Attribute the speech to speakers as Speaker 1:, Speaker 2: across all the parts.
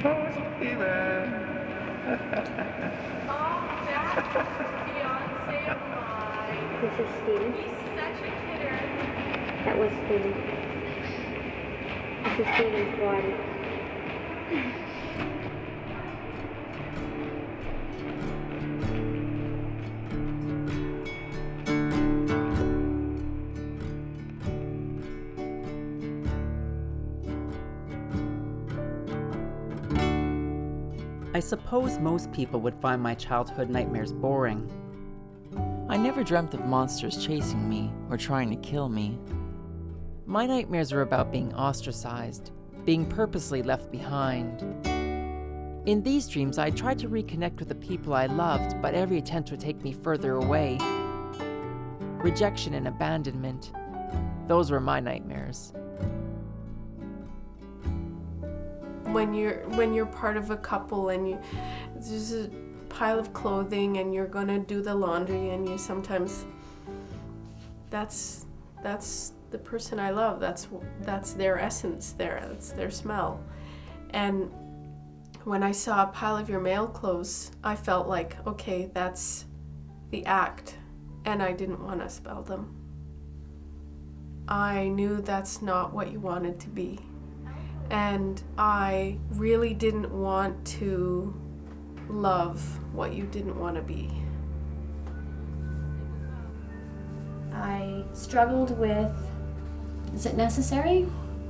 Speaker 1: Oh, Steven.
Speaker 2: Fiance of mine.
Speaker 3: This is Steven.
Speaker 2: He's such a kidder.
Speaker 3: That was Steven. This is Steven's body.
Speaker 4: I suppose most people would find my childhood nightmares boring.
Speaker 5: I never dreamt of monsters chasing me or trying to kill me.
Speaker 4: My nightmares were about being ostracized, being purposely left behind. In these dreams, I tried to reconnect with the people I loved, but every attempt would take me further away. Rejection and abandonment. Those were my nightmares.
Speaker 6: When you're part of a couple and there's a pile of clothing and you're gonna do the laundry and you sometimes that's the person I love, that's their essence there, that's their smell. And when I saw a pile of your male clothes, I felt like, okay, that's the act, and I didn't want to spell them. I knew that's not what you wanted to be. And I really didn't want to love what you didn't want to be.
Speaker 3: I struggled with, is it necessary?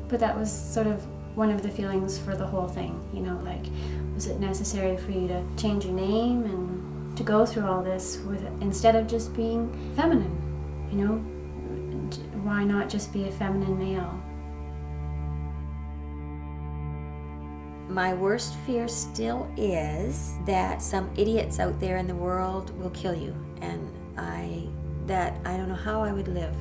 Speaker 3: But that was sort of one of the feelings for the whole thing, you know, like, was it necessary for you to change your name and to go through all this instead of just being feminine, you know? Why not just be a feminine male?
Speaker 7: My worst fear still is that some idiots out there in the world will kill you, and I don't know how I would live.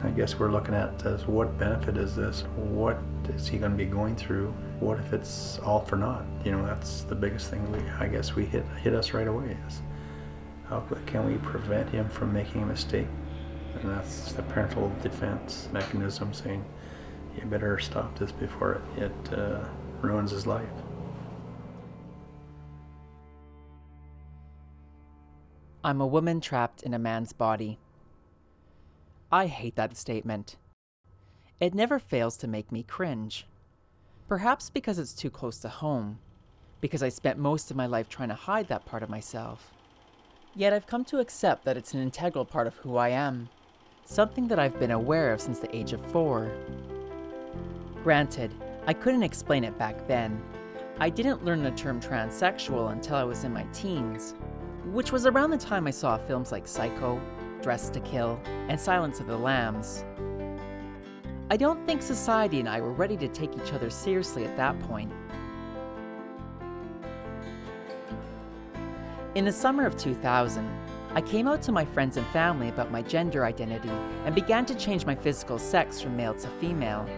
Speaker 1: I guess we're looking at what benefit is this? What is he going to be going through? What if it's all for naught? You know, that's the biggest thing I guess hit us right away is how can we prevent him from making a mistake? And that's the parental defense mechanism saying, you better stop this before it ruins his life.
Speaker 4: I'm a woman trapped in a man's body. I hate that statement. It never fails to make me cringe. Perhaps because it's too close to home, because I spent most of my life trying to hide that part of myself. Yet I've come to accept that it's an integral part of who I am, something that I've been aware of since the age of 4. Granted, I couldn't explain it back then. I didn't learn the term transsexual until I was in my teens, which was around the time I saw films like Psycho, Dressed to Kill, and Silence of the Lambs. I don't think society and I were ready to take each other seriously at that point. In the summer of 2000, I came out to my friends and family about my gender identity and began to change my physical sex from male to female.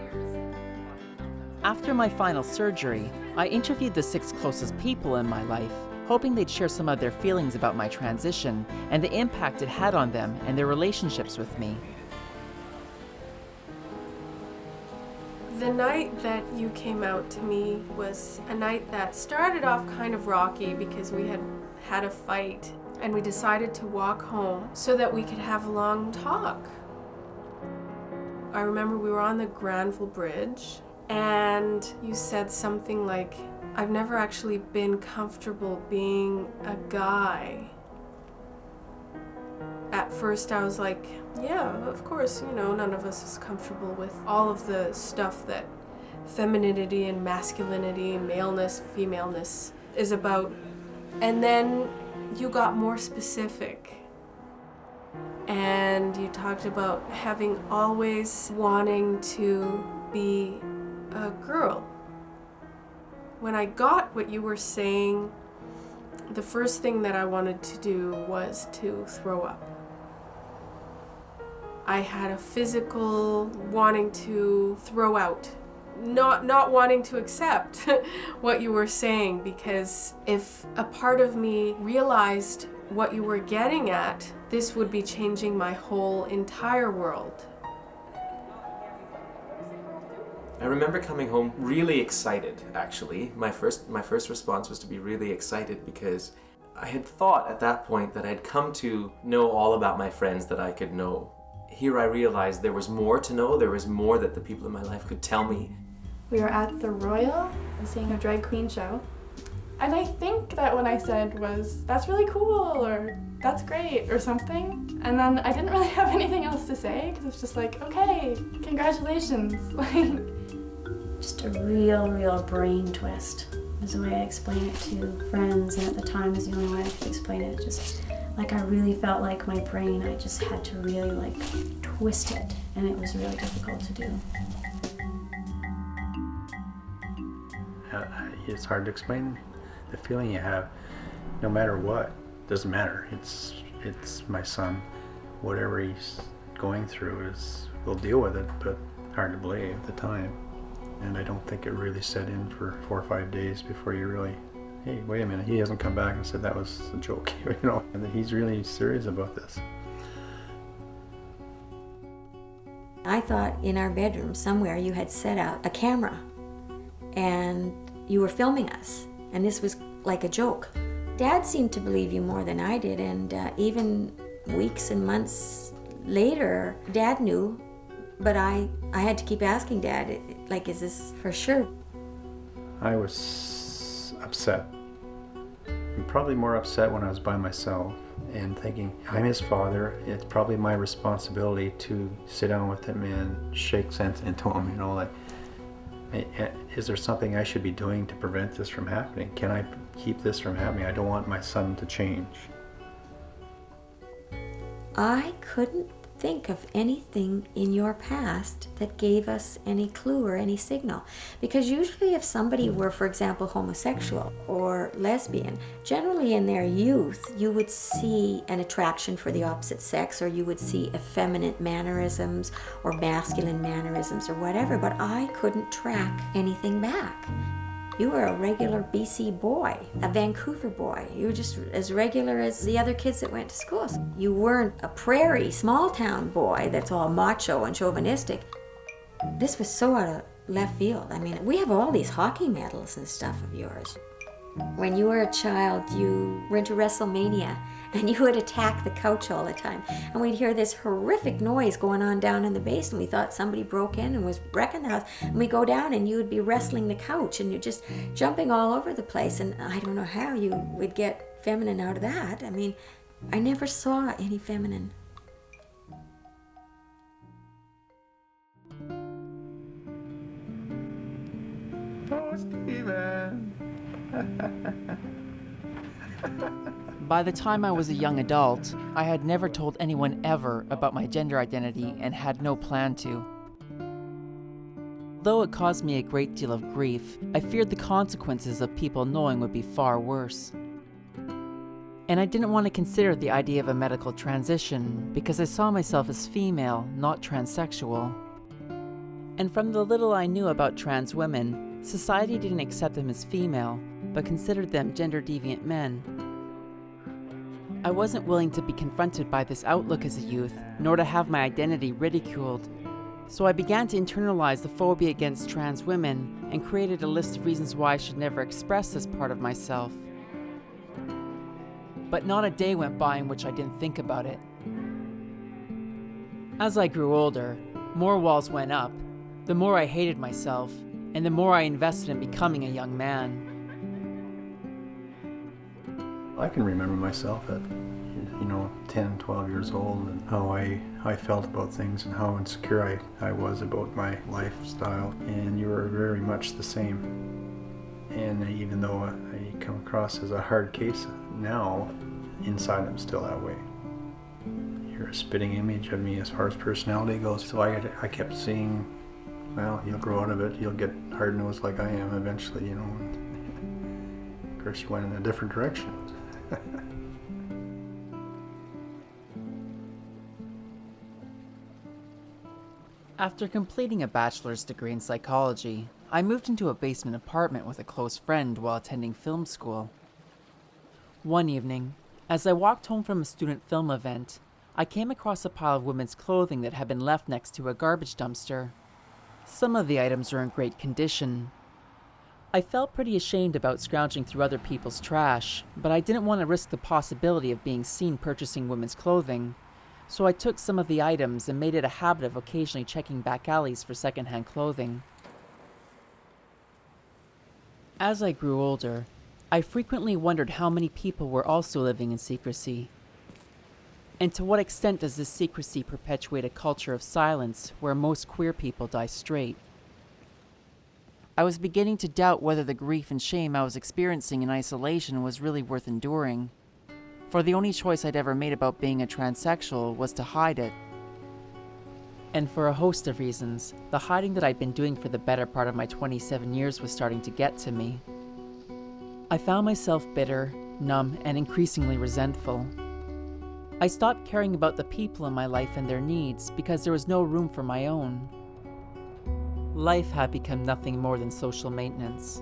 Speaker 4: After my final surgery, I interviewed the 6 closest people in my life, hoping they'd share some of their feelings about my transition and the impact it had on them and their relationships with me.
Speaker 6: The night that you came out to me was a night that started off kind of rocky because we had a fight and we decided to walk home so that we could have a long talk. I remember we were on the Granville Bridge and you said something like, I've never actually been comfortable being a guy. At first I was like, yeah, of course, you know, none of us is comfortable with all of the stuff that femininity and masculinity, maleness, femaleness is about. And then you got more specific. And you talked about having always wanting to be a girl. When I got what you were saying, the first thing that I wanted to do was to throw up. I had a physical wanting to throw out, not wanting to accept what you were saying, because if a part of me realized what you were getting at, this would be changing my whole entire world.
Speaker 8: I remember coming home really excited, actually. My first response was to be really excited because I had thought at that point that I'd come to know all about my friends that I could know. Here I realized there was more to know, there was more that the people in my life could tell me.
Speaker 9: We were at the Royal seeing a drag queen show. And I think that what I said was, that's really cool, or that's great, or something. And then I didn't really have anything else to say, because it's just like, okay, congratulations. Like,
Speaker 3: Just a real brain twist is the way I explain it to friends, and at the time is the only way I could explain it. Just like I really felt like my brain, I just had to really like twist it, and it was really difficult to do.
Speaker 1: It's hard to explain the feeling you have, no matter what. Doesn't matter. It's my son. Whatever he's going through we'll deal with it, but hard to believe at the time. And I don't think it really set in for 4 or 5 days before you really, hey, wait a minute, he hasn't come back and said that was a joke, you know, and that he's really serious about this.
Speaker 7: I thought in our bedroom somewhere you had set out a camera and you were filming us, and this was like a joke. Dad seemed to believe you more than I did, and even weeks and months later, Dad knew, but I had to keep asking Dad, like, is this for sure?
Speaker 1: I was upset. I'm probably more upset when I was by myself and thinking, I'm his father, it's probably my responsibility to sit down with him and shake sense into him, you know, like, is there something I should be doing to prevent this from happening? Can I keep this from happening? I don't want my son to change.
Speaker 7: I couldn't think of anything in your past that gave us any clue or any signal. Because usually if somebody were, for example, homosexual or lesbian, generally in their youth, you would see an attraction for the opposite sex, or you would see effeminate mannerisms or masculine mannerisms or whatever, but I couldn't track anything back. You were a regular BC boy, a Vancouver boy. You were just as regular as the other kids that went to school. You weren't a prairie, small town boy that's all macho and chauvinistic. This was so out of left field. I mean, we have all these hockey medals and stuff of yours. When you were a child, you were into WrestleMania, and you would attack the couch all the time. And we'd hear this horrific noise going on down in the basement. We thought somebody broke in and was wrecking the house. And we go down and you would be wrestling the couch and you're just jumping all over the place. And I don't know how you would get feminine out of that. I mean, I never saw any feminine.
Speaker 1: Oh, Steven.
Speaker 5: By the time I was a young adult, I had never told anyone ever about my gender identity and had no plan to. Though it caused me a great deal of grief, I feared the consequences of people knowing would be far worse. And I didn't want to consider the idea of a medical transition because I saw myself as female, not transsexual. And from the little I knew about trans women, society didn't accept them as female, but considered them gender-deviant men. I wasn't willing to be confronted by this outlook as a youth, nor to have my identity ridiculed. So I began to internalize the phobia against trans women and created a list of reasons why I should never express this part of myself. But not a day went by in which I didn't think about it. As I grew older, more walls went up, the more I hated myself, and the more I invested in becoming a young man.
Speaker 1: I can remember myself at, 10, 12 years old, and how I felt about things and how insecure I was about my lifestyle, and you were very much the same. And even though I come across as a hard case now, inside I'm still that way. You're a spitting image of me as far as personality goes, so I kept seeing, well, you'll grow out of it, you'll get hard-nosed like I am eventually, and of course you went in a different direction.
Speaker 5: After completing a bachelor's degree in psychology, I moved into a basement apartment with a close friend while attending film school. One evening, as I walked home from a student film event, I came across a pile of women's clothing that had been left next to a garbage dumpster. Some of the items are in great condition. I felt pretty ashamed about scrounging through other people's trash, but I didn't want to risk the possibility of being seen purchasing women's clothing, so I took some of the items and made it a habit of occasionally checking back alleys for secondhand clothing. As I grew older, I frequently wondered how many people were also living in secrecy. And to what extent does this secrecy perpetuate a culture of silence where most queer people die straight? I was beginning to doubt whether the grief and shame I was experiencing in isolation was really worth enduring, for the only choice I'd ever made about being a transsexual was to hide it. And for a host of reasons, the hiding that I'd been doing for the better part of my 27 years was starting to get to me. I found myself bitter, numb, and increasingly resentful. I stopped caring about the people in my life and their needs because there was no room for my own. Life had become nothing more than social maintenance.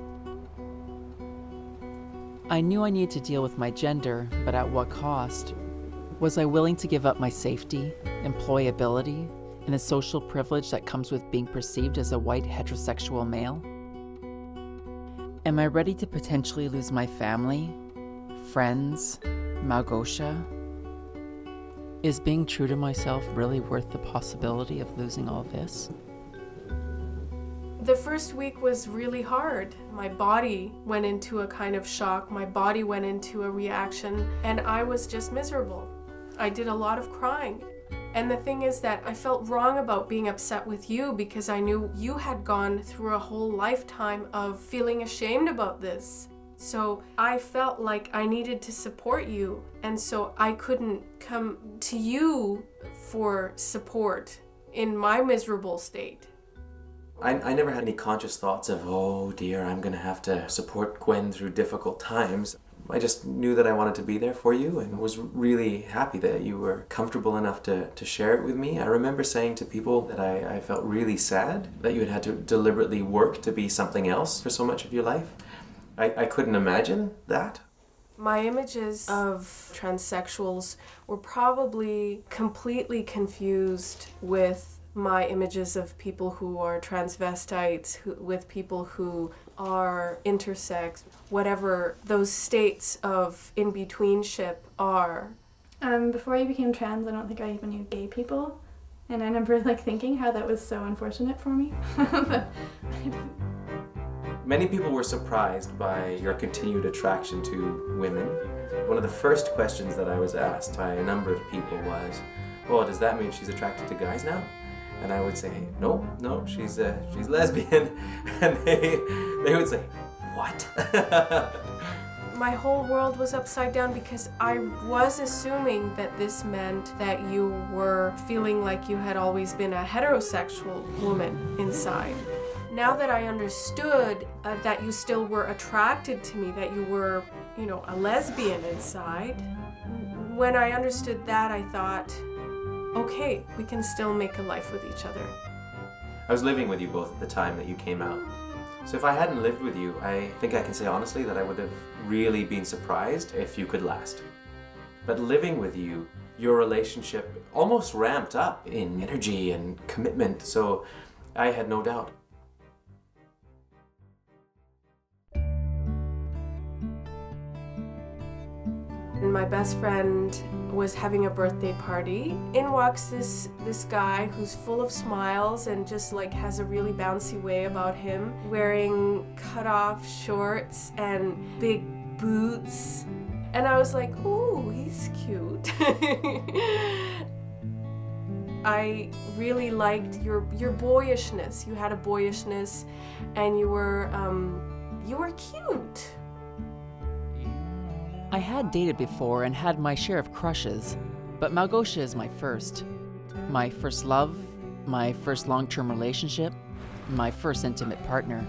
Speaker 5: I knew I needed to deal with my gender, but at what cost? Was I willing to give up my safety, employability, and the social privilege that comes with being perceived as a white heterosexual male? Am I ready to potentially lose my family, friends, Małgosia? Is being true to myself really worth the possibility of losing all this?
Speaker 6: The first week was really hard. My body went into a kind of shock. My body went into a reaction, and I was just miserable. I did a lot of crying. And the thing is that I felt wrong about being upset with you because I knew you had gone through a whole lifetime of feeling ashamed about this. So I felt like I needed to support you, and so I couldn't come to you for support in my miserable state.
Speaker 8: I never had any conscious thoughts of, oh dear, I'm going to have to support Gwen through difficult times. I just knew that I wanted to be there for you and was really happy that you were comfortable enough to share it with me. I remember saying to people that I felt really sad that you had had to deliberately work to be something else for so much of your life. I couldn't imagine that.
Speaker 6: My images of transsexuals were probably completely confused with my images of people who are transvestites, with people who are intersex, whatever those states of in-betweenship are.
Speaker 9: Before I became trans, I don't think I even knew gay people. And I remember thinking how that was so unfortunate for me.
Speaker 8: Many people were surprised by your continued attraction to women. One of the first questions that I was asked by a number of people was, well, does that mean she's attracted to guys now? And I would say, no, she's lesbian. And they would say, what?
Speaker 6: My whole world was upside down because I was assuming that this meant that you were feeling like you had always been a heterosexual woman inside. Now that I understood that you still were attracted to me, that you were, a lesbian inside, when I understood that, I thought, okay, we can still make a life with each other.
Speaker 8: I was living with you both at the time that you came out. So if I hadn't lived with you, I think I can say honestly that I would have really been surprised if you could last. But living with you, your relationship almost ramped up in energy and commitment, so I had no doubt.
Speaker 6: And my best friend was having a birthday party. In walks this guy who's full of smiles and just has a really bouncy way about him, wearing cut-off shorts and big boots. And I was like, ooh, he's cute. I really liked your boyishness. You had a boyishness and you were cute.
Speaker 5: I had dated before and had my share of crushes, but Małgosia is my first. My first love, my first long-term relationship, my first intimate partner.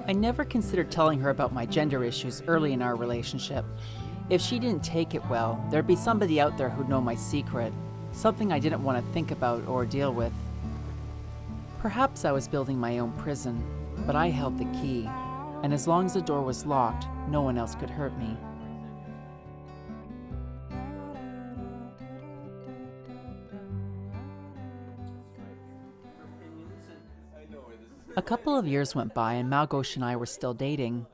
Speaker 5: I never considered telling her about my gender issues early in our relationship. If she didn't take it well, there'd be somebody out there who'd know my secret, something I didn't want to think about or deal with. Perhaps I was building my own prison, but I held the key. And as long as the door was locked, no one else could hurt me. A couple of years went by and Malgosh and I were still dating.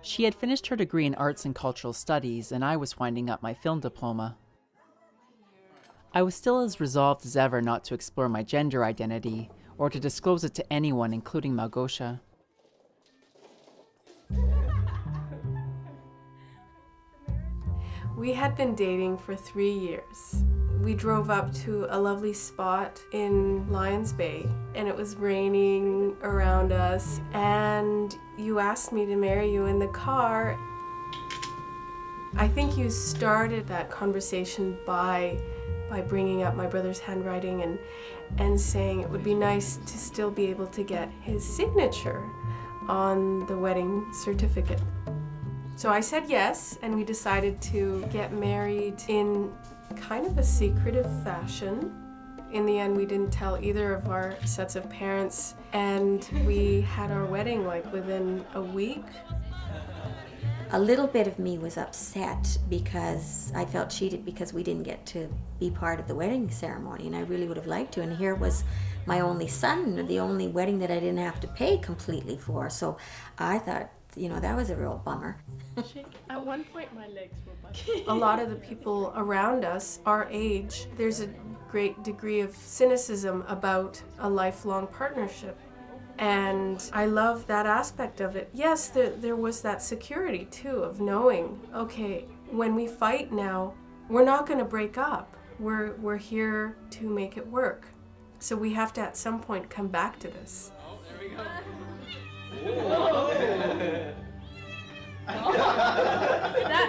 Speaker 5: She had finished her degree in arts and cultural studies, and I was winding up my film diploma. I was still as resolved as ever not to explore my gender identity or to disclose it to anyone, including Malgosha.
Speaker 6: We had been dating for 3 years. We drove up to a lovely spot in Lions Bay, and it was raining around us, and you asked me to marry you in the car. I think you started that conversation by bringing up my brother's handwriting and saying it would be nice to still be able to get his signature on the wedding certificate. So I said yes, and we decided to get married in kind of a secretive fashion. In the end, we didn't tell either of our sets of parents, and we had our wedding like within a week.
Speaker 7: A little bit of me was upset because I felt cheated because we didn't get to be part of the wedding ceremony, and I really would have liked to. And here was my only son, the only wedding that I didn't have to pay completely for. So I thought, that was a real bummer.
Speaker 9: At one point, my legs were bucking.
Speaker 6: A lot of the people around us, our age, there's a great degree of cynicism about a lifelong partnership. And I love that aspect of it. Yes, there was that security too of knowing, okay, when we fight now, we're not going to break up. We're here to make it work. So we have to at some point come back to this.
Speaker 8: Oh, there we go.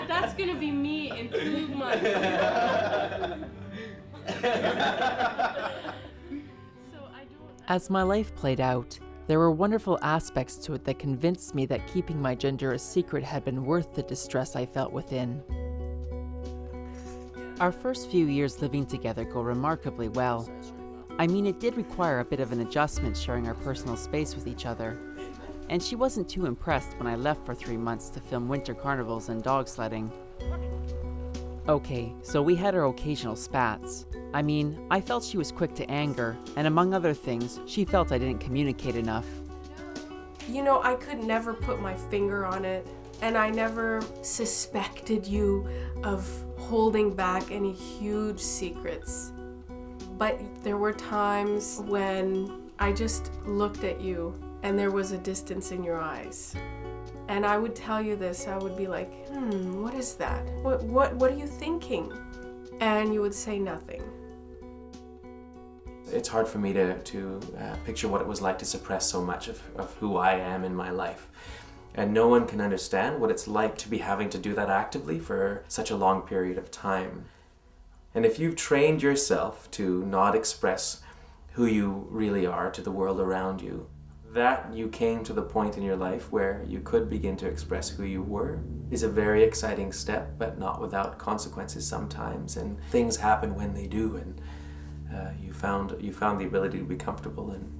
Speaker 6: That's going to be me in 2 months.
Speaker 5: As my life played out, there were wonderful aspects to it that convinced me that keeping my gender a secret had been worth the distress I felt within. Our first few years living together go remarkably well. I mean, it did require a bit of an adjustment sharing our personal space with each other. And she wasn't too impressed when I left for 3 months to film winter carnivals and dog sledding. Okay, so we had our occasional spats. I mean, I felt she was quick to anger, and among other things, she felt I didn't communicate enough.
Speaker 6: I could never put my finger on it, and I never suspected you of holding back any huge secrets. But there were times when I just looked at you and there was a distance in your eyes. And I would tell you this, I would be like, what is that? What are you thinking? And you would say nothing.
Speaker 8: It's hard for me to picture what it was like to suppress so much of who I am in my life. And no one can understand what it's like to be having to do that actively for such a long period of time. And if you've trained yourself to not express who you really are to the world around you, that you came to the point in your life where you could begin to express who you were is a very exciting step, but not without consequences sometimes. And things happen when they do, and you found the ability to be comfortable, and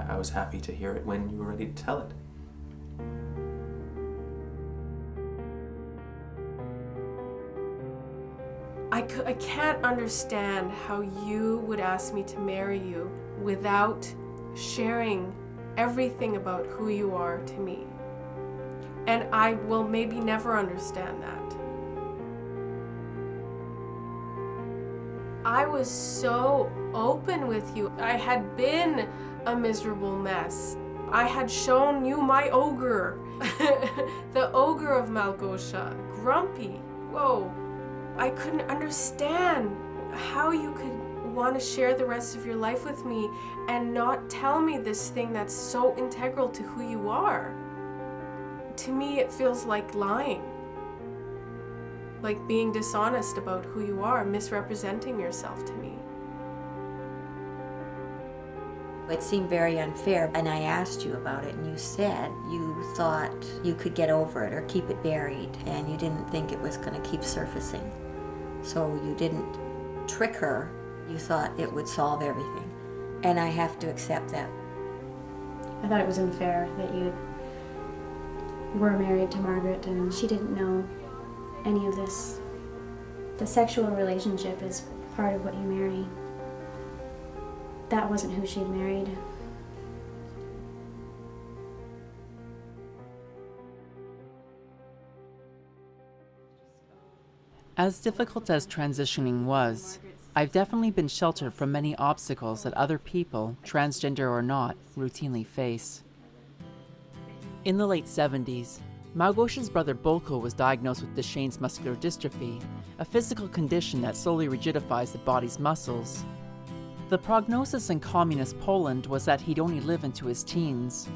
Speaker 8: I was happy to hear it when you were ready to tell it.
Speaker 6: I can't understand how you would ask me to marry you without sharing everything about who you are to me. And I will maybe never understand that. I was so open with you. I had been a miserable mess. I had shown you my ogre, the ogre of Malgosha, grumpy. Whoa. I couldn't understand how you could want to share the rest of your life with me and not tell me this thing that's so integral to who you are. To me, it feels like lying. Like being dishonest about who you are, misrepresenting yourself to me.
Speaker 7: It seemed very unfair, and I asked you about it, and you said you thought you could get over it or keep it buried, and you didn't think it was going to keep surfacing. So you didn't trick her. You thought it would solve everything. And I have to accept that.
Speaker 3: I thought it was unfair that you were married to Margaret and she didn't know any of this. The sexual relationship is part of what you marry. that wasn't who she'd married.
Speaker 5: As difficult as transitioning was, I've definitely been sheltered from many obstacles that other people, transgender or not, routinely face. In the late 70s, Małgosia's brother Bolko was diagnosed with Duchenne's muscular dystrophy, a physical condition that slowly rigidifies the body's muscles. The prognosis in communist Poland was that he'd only live into his teens.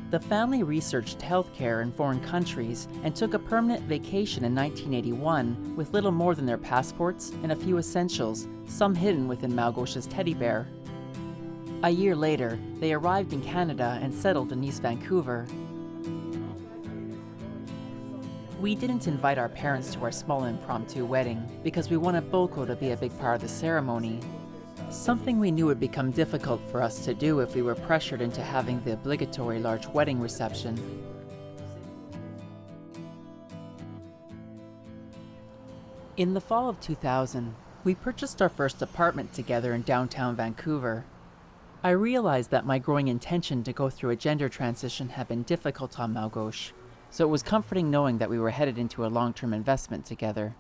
Speaker 5: The family researched healthcare in foreign countries and took a permanent vacation in 1981 with little more than their passports and a few essentials, some hidden within Małgosia's teddy bear. A year later, they arrived in Canada and settled in East Vancouver. We didn't invite our parents to our small impromptu wedding because we wanted Bolko to be a big part of the ceremony. Something we knew would become difficult for us to do if we were pressured into having the obligatory large wedding reception. In the fall of 2000, we purchased our first apartment together in downtown Vancouver. I realized that my growing intention to go through a gender transition had been difficult on Małgosia, so it was comforting knowing that we were headed into a long-term investment together.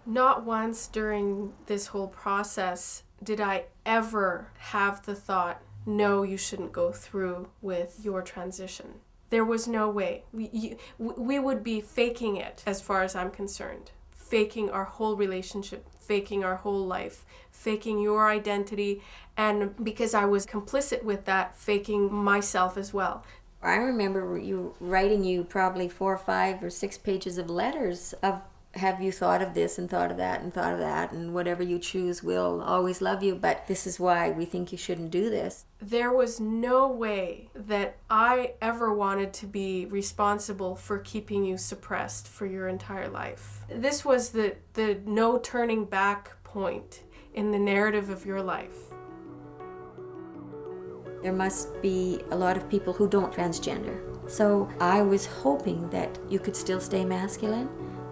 Speaker 6: Not once during this whole process did I ever have the thought, no, you shouldn't go through with your transition. There was no way. We would be faking it, as far as I'm concerned. Faking our whole relationship, faking our whole life, faking your identity, and because I was complicit with that, faking myself as well.
Speaker 7: I remember you writing you probably 4 or 5 or 6 pages of letters of, have you thought of this and thought of that and thought of that, and whatever you choose, we'll always love you, but this is why we think you shouldn't do this.
Speaker 6: There was no way that I ever wanted to be responsible for keeping you suppressed for your entire life. This was the no turning back point in the narrative of your life.
Speaker 7: There must be a lot of people who don't transgender. So I was hoping that you could still stay masculine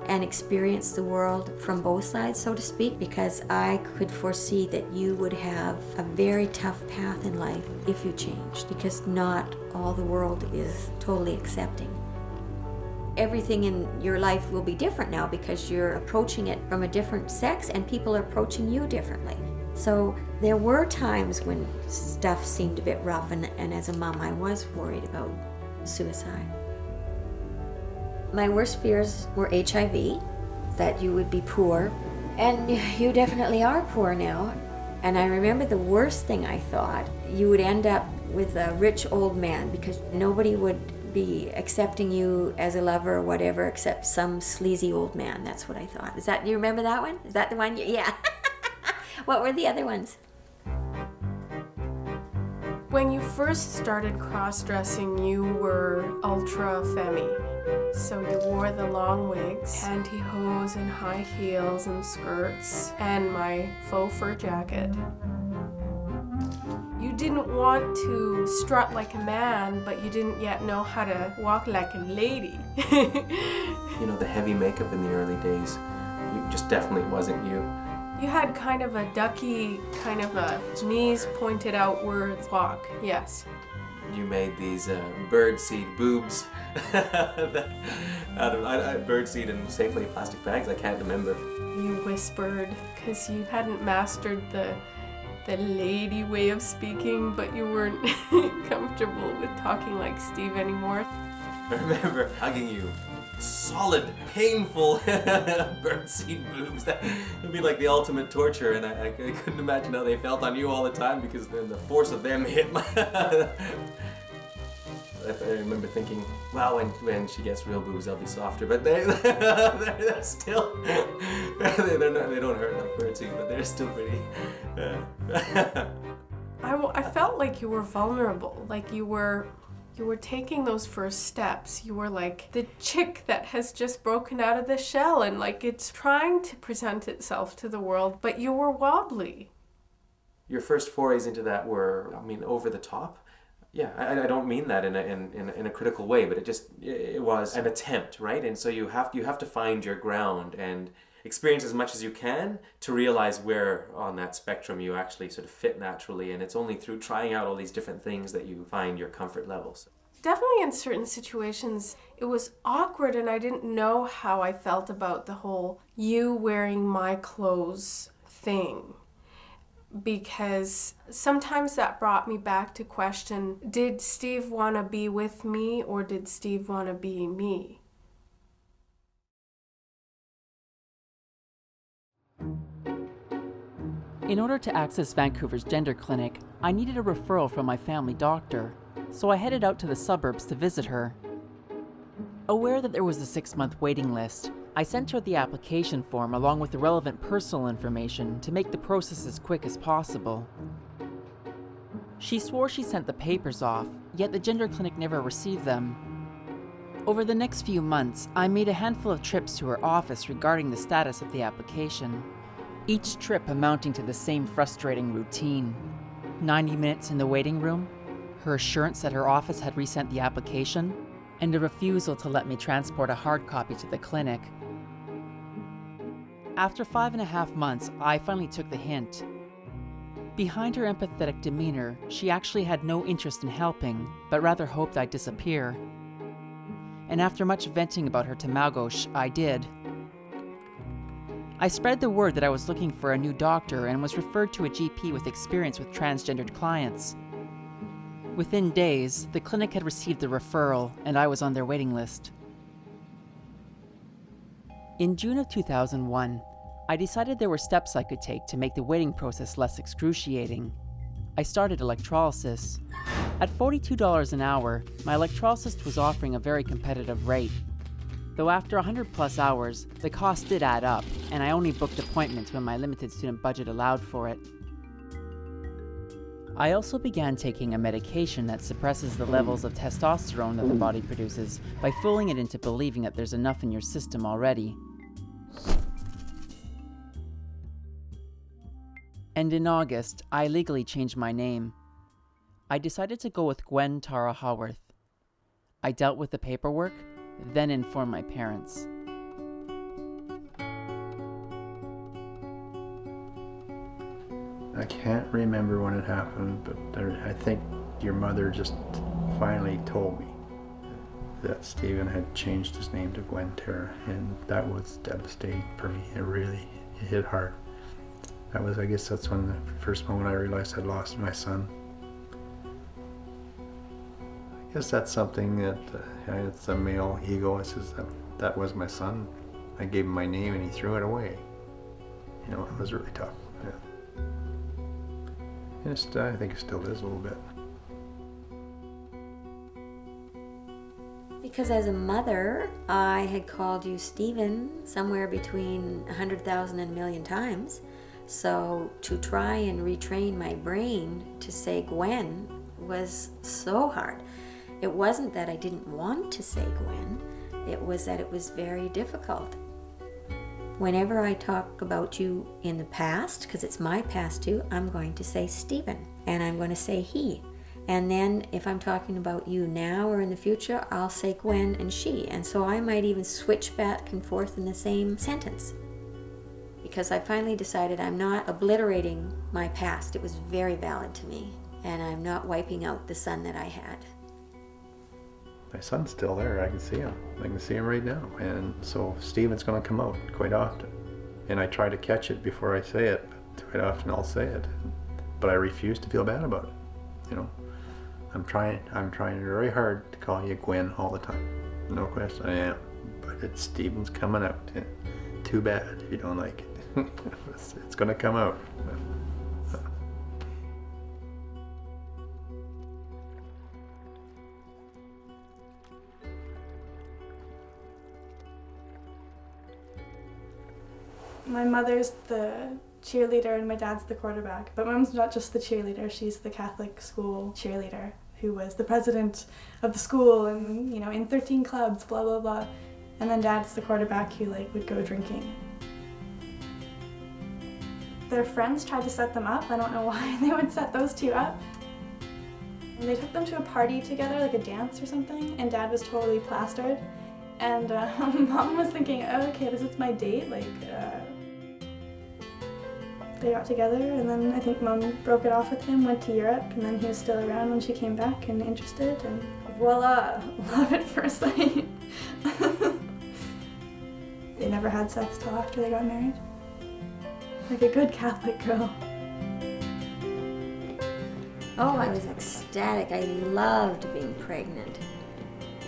Speaker 7: and experience the world from both sides, so to speak, because I could foresee that you would have a very tough path in life if you changed, because not all the world is totally accepting. Everything in your life will be different now because you're approaching it from a different sex and people are approaching you differently. So there were times when stuff seemed a bit rough, and as a mom I was worried about suicide. My worst fears were HIV, that you would be poor, and you definitely are poor now. And I remember the worst thing I thought, you would end up with a rich old man because nobody would be accepting you as a lover or whatever except some sleazy old man. That's what I thought. You remember that one? Is that the one? Yeah. What were the other ones?
Speaker 6: When you first started cross-dressing, you were ultra-femme. So you wore the long wigs, pantyhose and high heels and skirts, and my faux fur jacket. You didn't want to strut like a man, but you didn't yet know how to walk like a lady.
Speaker 8: You know, the heavy makeup in the early days, it just definitely wasn't you.
Speaker 6: You had kind of a ducky, kind of a knees pointed outwards walk, yes.
Speaker 8: You made these birdseed boobs out of birdseed and Safeway plastic bags. I can't remember.
Speaker 6: You whispered because you hadn't mastered the lady way of speaking, but you weren't comfortable with talking like Steve anymore.
Speaker 8: I remember hugging you. Solid, painful birdseed boobs. That would be like the ultimate torture, and I couldn't imagine how they felt on you all the time because then the force of them hit my... I remember thinking, wow, when she gets real boobs, they'll be softer, but they're still... they don't hurt like birdseed, but they're still pretty...
Speaker 6: I felt like you were vulnerable, like you were taking those first steps. You were like the chick that has just broken out of the shell and like it's trying to present itself to the world, but you were wobbly.
Speaker 8: Your first forays into that were, I mean, over the top. Yeah, I don't mean that in a critical way, but it was an attempt, right? And so you have to find your ground, and experience as much as you can to realize where on that spectrum you actually sort of fit naturally, and it's only through trying out all these different things that you find your comfort levels.
Speaker 6: Definitely in certain situations it was awkward and I didn't know how I felt about the whole you wearing my clothes thing, because sometimes that brought me back to question, did Steve want to be with me or did Steve want to be me?
Speaker 5: In order to access Vancouver's gender clinic, I needed a referral from my family doctor, so I headed out to the suburbs to visit her. Aware that there was a 6-month waiting list, I sent her the application form along with the relevant personal information to make the process as quick as possible. She swore she sent the papers off, yet the gender clinic never received them. Over the next few months, I made a handful of trips to her office regarding the status of the application. Each trip amounting to the same frustrating routine. 90 minutes in the waiting room, her assurance that her office had resent the application, and a refusal to let me transport a hard copy to the clinic. After 5.5 months, I finally took the hint. Behind her empathetic demeanor, she actually had no interest in helping, but rather hoped I'd disappear. And after much venting about her to Malgosh, I did. I spread the word that I was looking for a new doctor and was referred to a GP with experience with transgendered clients. Within days, the clinic had received the referral and I was on their waiting list. In June of 2001, I decided there were steps I could take to make the waiting process less excruciating. I started electrolysis. At $42 an hour, my electrologist was offering a very competitive rate. Though after 100+ hours, the cost did add up, and I only booked appointments when my limited student budget allowed for it. I also began taking a medication that suppresses the levels of testosterone that the body produces by fooling it into believing that there's enough in your system already. And in August, I legally changed my name. I decided to go with Gwen Tara Haworth. I dealt with the paperwork, then informed my parents.
Speaker 1: I can't remember when it happened, but I think your mother just finally told me that Stephen had changed his name to Gwen Tara, and that was devastating for me. It hit hard. I guess that's when the first moment I realized I'd lost my son. I guess that's something that it's a male ego. It says that was my son. I gave him my name and he threw it away. You know, it was really tough. Yeah. And I think it still is a little bit.
Speaker 7: Because as a mother, I had called you Stephen somewhere between 100,000 and a million times. So to try and retrain my brain to say Gwen was so hard. It wasn't that I didn't want to say Gwen, it was that it was very difficult. Whenever I talk about you in the past, because it's my past too, I'm going to say Stephen, and I'm going to say he. And then if I'm talking about you now or in the future, I'll say Gwen and she. And so I might even switch back and forth in the same sentence. Because I finally decided I'm not obliterating my past. It was very valid to me. And I'm not wiping out the son that I had.
Speaker 1: My son's still there. I can see him. I can see him right now. And so Stephen's going to come out quite often. And I try to catch it before I say it, but quite often I'll say it. But I refuse to feel bad about it. You know, I'm trying very hard to call you Gwen all the time. No question, I am. But Stephen's coming out. Too bad if you don't like it. It's going to come out.
Speaker 9: My mother's the cheerleader and my dad's the quarterback. But Mom's not just the cheerleader, she's the Catholic school cheerleader who was the president of the school and, you know, in 13 clubs, blah, blah, blah. And then Dad's the quarterback who, like, would go drinking. Their friends tried to set them up. I don't know why they would set those two up. And they took them to a party together, like a dance or something, and Dad was totally plastered. And Mom was thinking, oh, okay, this is my date. Like, they got together, and then I think Mom broke it off with him, went to Europe, and then he was still around when she came back and interested, and voila, love at first sight. They never had sex till after they got married. Like a good Catholic girl.
Speaker 7: Oh, I was ecstatic. I loved being pregnant.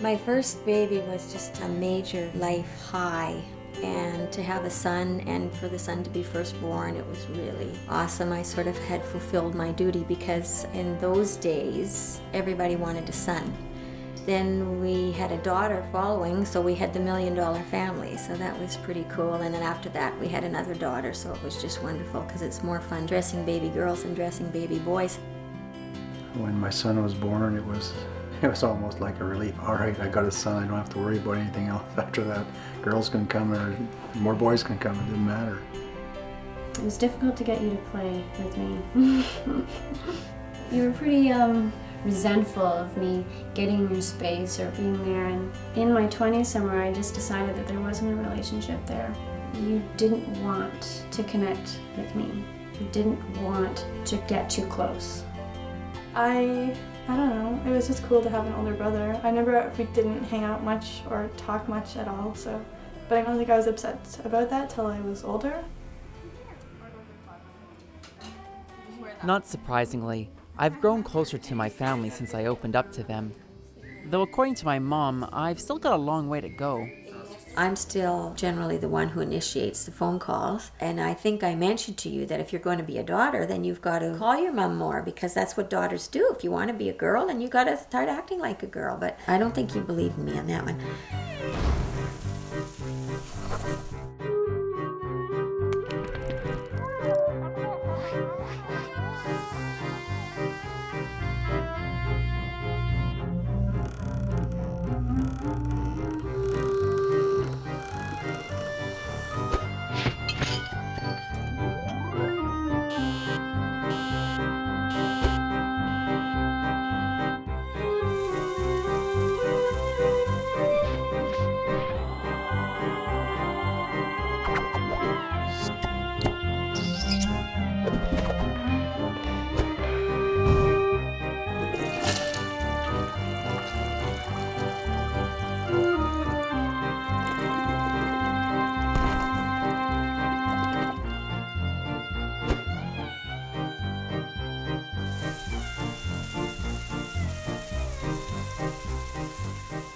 Speaker 7: My first baby was just a major life high. And to have a son and for the son to be firstborn, it was really awesome. I sort of had fulfilled my duty because in those days, everybody wanted a son. Then we had a daughter following, so we had the $1 million family, so that was pretty cool. And then after that, we had another daughter, so it was just wonderful because it's more fun dressing baby girls than dressing baby boys.
Speaker 1: When my son was born, it was almost like a relief. All right, I got a son, I don't have to worry about anything else after that. Girls can come or more boys can come, it didn't matter.
Speaker 3: It was difficult to get you to play with me. You were pretty resentful of me getting in your space or being there, and in my 20s somewhere I just decided that there wasn't a relationship there. You didn't want to connect with me. You didn't want to get too close.
Speaker 9: I don't know, it was just cool to have an older brother. We didn't hang out much or talk much at all, so, but I don't think I was upset about that till I was older.
Speaker 5: Not surprisingly, I've grown closer to my family since I opened up to them. Though according to my mom, I've still got a long way to go.
Speaker 7: I'm still generally the one who initiates the phone calls, and I think I mentioned to you that if you're going to be a daughter, then you've got to call your mom more, because that's what daughters do. If you want to be a girl, then you got to start acting like a girl. But I don't think you believed me on that one.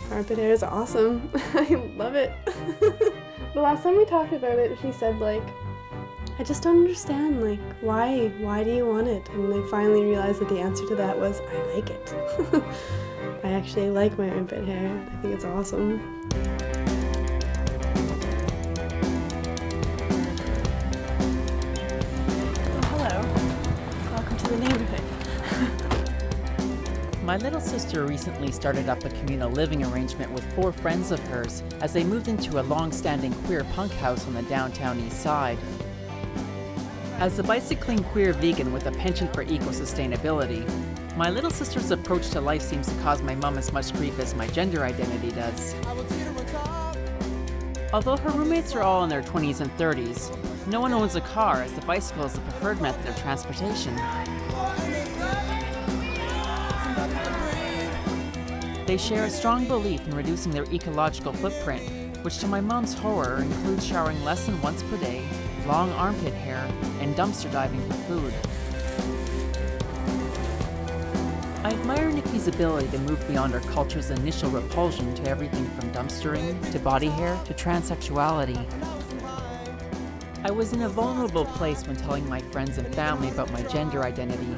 Speaker 6: Armpit hair is awesome. I love it. The last time we talked about it, she said, like, I just don't understand, like, why do you want it? And I finally realized that the answer to that was, I like it. I actually like my armpit hair. I think it's awesome.
Speaker 9: Hello. Welcome to the neighborhood.
Speaker 5: My little sister recently started up a communal living arrangement with 4 friends of hers as they moved into a long-standing queer punk house on the downtown east side. As a bicycling queer vegan with a penchant for eco-sustainability, my little sister's approach to life seems to cause my mum as much grief as my gender identity does. Although her roommates are all in their 20s and 30s, no one owns a car, as the bicycle is the preferred method of transportation. They share a strong belief in reducing their ecological footprint, which to my mom's horror includes showering less than once per day, long armpit hair, and dumpster diving for food. I admire Nikki's ability to move beyond our culture's initial repulsion to everything from dumpstering, to body hair, to transsexuality. I was in a vulnerable place when telling my friends and family about my gender identity,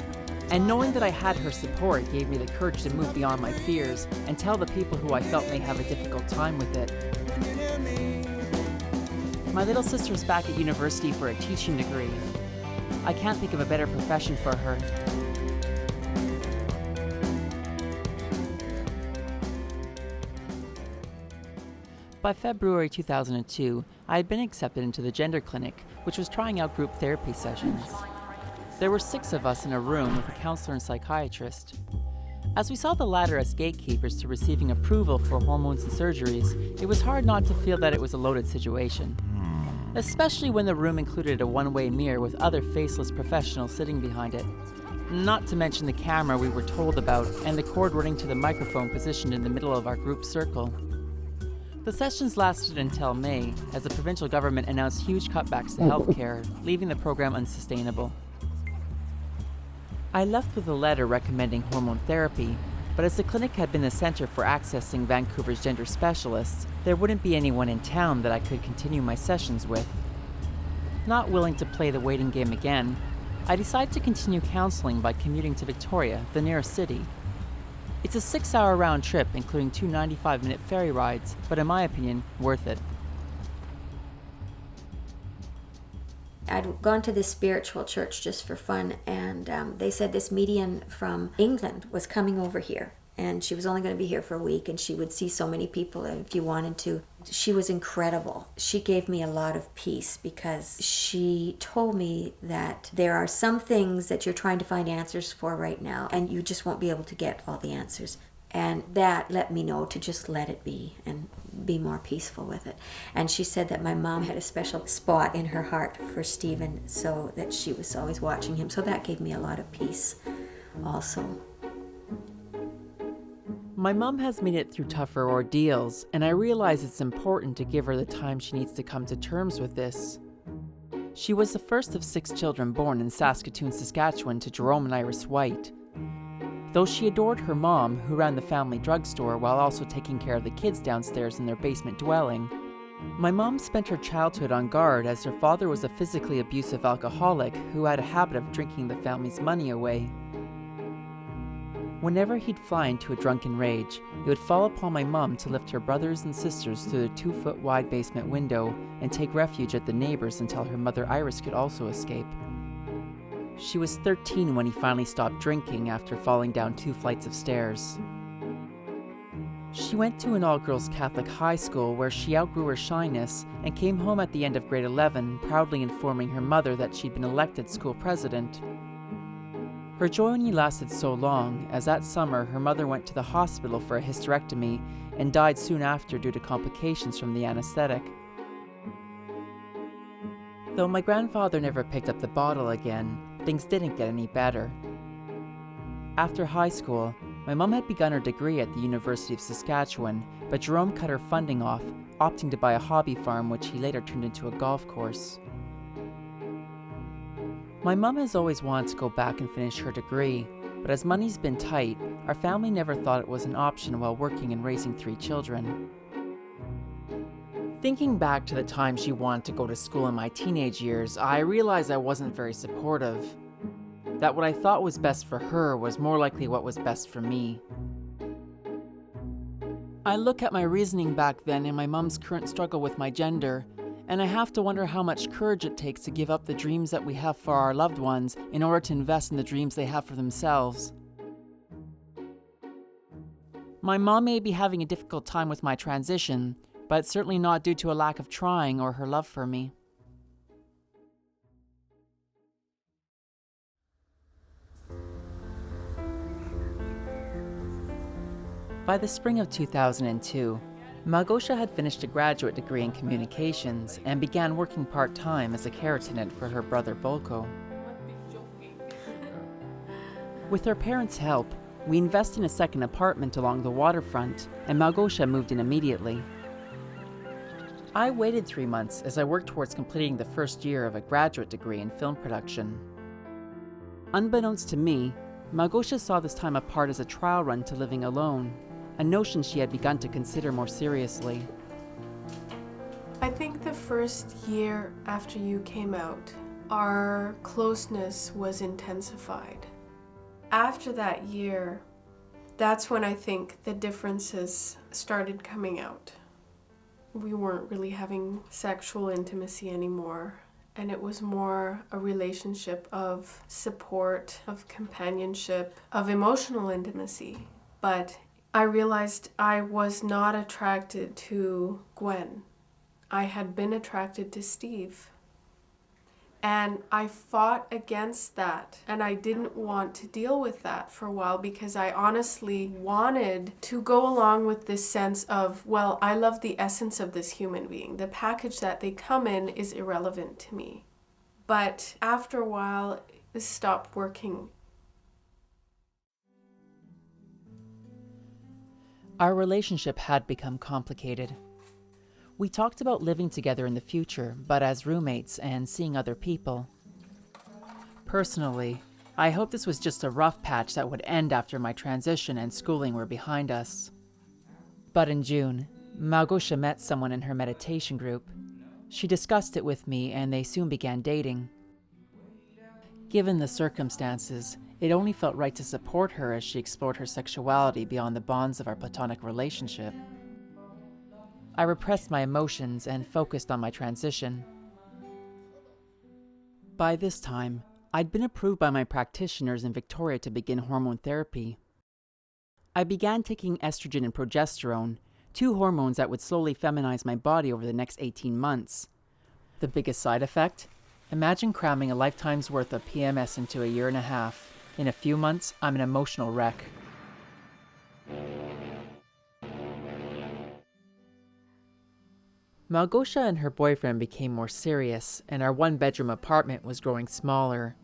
Speaker 5: and knowing that I had her support gave me the courage to move beyond my fears and tell the people who I felt may have a difficult time with it. My little sister's back at university for a teaching degree. I can't think of a better profession for her. By February 2002, I had been accepted into the gender clinic, which was trying out group therapy sessions. There were 6 of us in a room with a counselor and psychiatrist. As we saw the latter as gatekeepers to receiving approval for hormones and surgeries, it was hard not to feel that it was a loaded situation. Especially when the room included a one-way mirror with other faceless professionals sitting behind it. Not to mention the camera we were told about and the cord running to the microphone positioned in the middle of our group circle. The sessions lasted until May, as the provincial government announced huge cutbacks to healthcare, leaving the program unsustainable. I left with a letter recommending hormone therapy, but as the clinic had been the center for accessing Vancouver's gender specialists, there wouldn't be anyone in town that I could continue my sessions with. Not willing to play the waiting game again, I decided to continue counseling by commuting to Victoria, the nearest city. It's a 6-hour round trip, including 2 95-minute ferry rides, but in my opinion, worth it.
Speaker 7: I'd gone to this spiritual church just for fun, and they said this medium from England was coming over here, and she was only going to be here for a week, and she would see so many people if you wanted to. She was incredible. She gave me a lot of peace because she told me that there are some things that you're trying to find answers for right now, and you just won't be able to get all the answers. And that let me know to just let it be and be more peaceful with it. And she said that my mom had a special spot in her heart for Stephen, so that she was always watching him. So that gave me a lot of peace also.
Speaker 5: My mom has made it through tougher ordeals, and I realize it's important to give her the time she needs to come to terms with this. She was the first of 6 children born in Saskatoon, Saskatchewan to Jerome and Iris White. Though she adored her mom, who ran the family drugstore while also taking care of the kids downstairs in their basement dwelling, my mom spent her childhood on guard as her father was a physically abusive alcoholic who had a habit of drinking the family's money away. Whenever he'd fly into a drunken rage, it would fall upon my mom to lift her brothers and sisters through the 2-foot-wide basement window and take refuge at the neighbors until her mother Iris could also escape. She was 13 when he finally stopped drinking after falling down 2 flights of stairs. She went to an all-girls Catholic high school where she outgrew her shyness and came home at the end of grade 11, proudly informing her mother that she'd been elected school president. Her joy only lasted so long, as that summer her mother went to the hospital for a hysterectomy and died soon after due to complications from the anesthetic. Though my grandfather never picked up the bottle again, things didn't get any better. After high school, my mom had begun her degree at the University of Saskatchewan, but Jerome cut her funding off, opting to buy a hobby farm which he later turned into a golf course. My mom has always wanted to go back and finish her degree, but as money's been tight, our family never thought it was an option while working and raising 3 children. Thinking back to the time she wanted to go to school in my teenage years, I realized I wasn't very supportive. That what I thought was best for her was more likely what was best for me. I look at my reasoning back then and my mom's current struggle with my gender, and I have to wonder how much courage it takes to give up the dreams that we have for our loved ones in order to invest in the dreams they have for themselves. My mom may be having a difficult time with my transition, but it's certainly not due to a lack of trying or her love for me. By the spring of 2002, Małgosia had finished a graduate degree in communications and began working part-time as a care attendant for her brother Bolko. With her parents' help, we invested in a second apartment along the waterfront, and Małgosia moved in immediately. I waited 3 months as I worked towards completing the first year of a graduate degree in film production. Unbeknownst to me, Małgosia saw this time apart as a trial run to living alone, a notion she had begun to consider more seriously.
Speaker 6: I think the first year after you came out, our closeness was intensified. After that year, that's when I think the differences started coming out. We weren't really having sexual intimacy anymore, and it was more a relationship of support, of companionship, of emotional intimacy. But I realized I was not attracted to Gwen. I had been attracted to Steve. And I fought against that, and I didn't want to deal with that for a while because I honestly wanted to go along with this sense of, well, I love the essence of this human being. The package that they come in is irrelevant to me. But after a while, it stopped working.
Speaker 5: Our relationship had become complicated. We talked about living together in the future, but as roommates and seeing other people. Personally, I hoped this was just a rough patch that would end after my transition and schooling were behind us. But in June, Małgosia met someone in her meditation group. She discussed it with me and they soon began dating. Given the circumstances, it only felt right to support her as she explored her sexuality beyond the bonds of our platonic relationship. I repressed my emotions and focused on my transition. By this time, I'd been approved by my practitioners in Victoria to begin hormone therapy. I began taking estrogen and progesterone, 2 hormones that would slowly feminize my body over the next 18 months. The biggest side effect? Imagine cramming a lifetime's worth of PMS into a year and a half. In a few months, I'm an emotional wreck. Małgosia and her boyfriend became more serious, and our 1-bedroom apartment was growing smaller.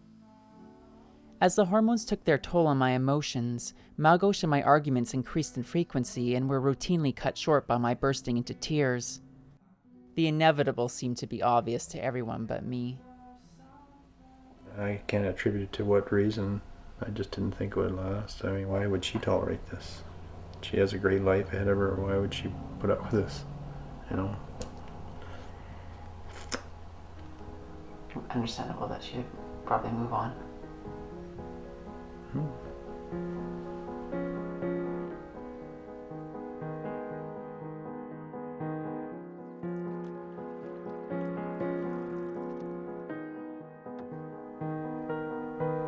Speaker 5: As the hormones took their toll on my emotions, Małgosia and my arguments increased in frequency and were routinely cut short by my bursting into tears. The inevitable seemed to be obvious to everyone but me.
Speaker 1: I can't attribute it to what reason. I just didn't think it would last. I mean, why would she tolerate this? She has a great life ahead of her. Why would she put up with this? You know?
Speaker 5: Understandable that she'd probably move on.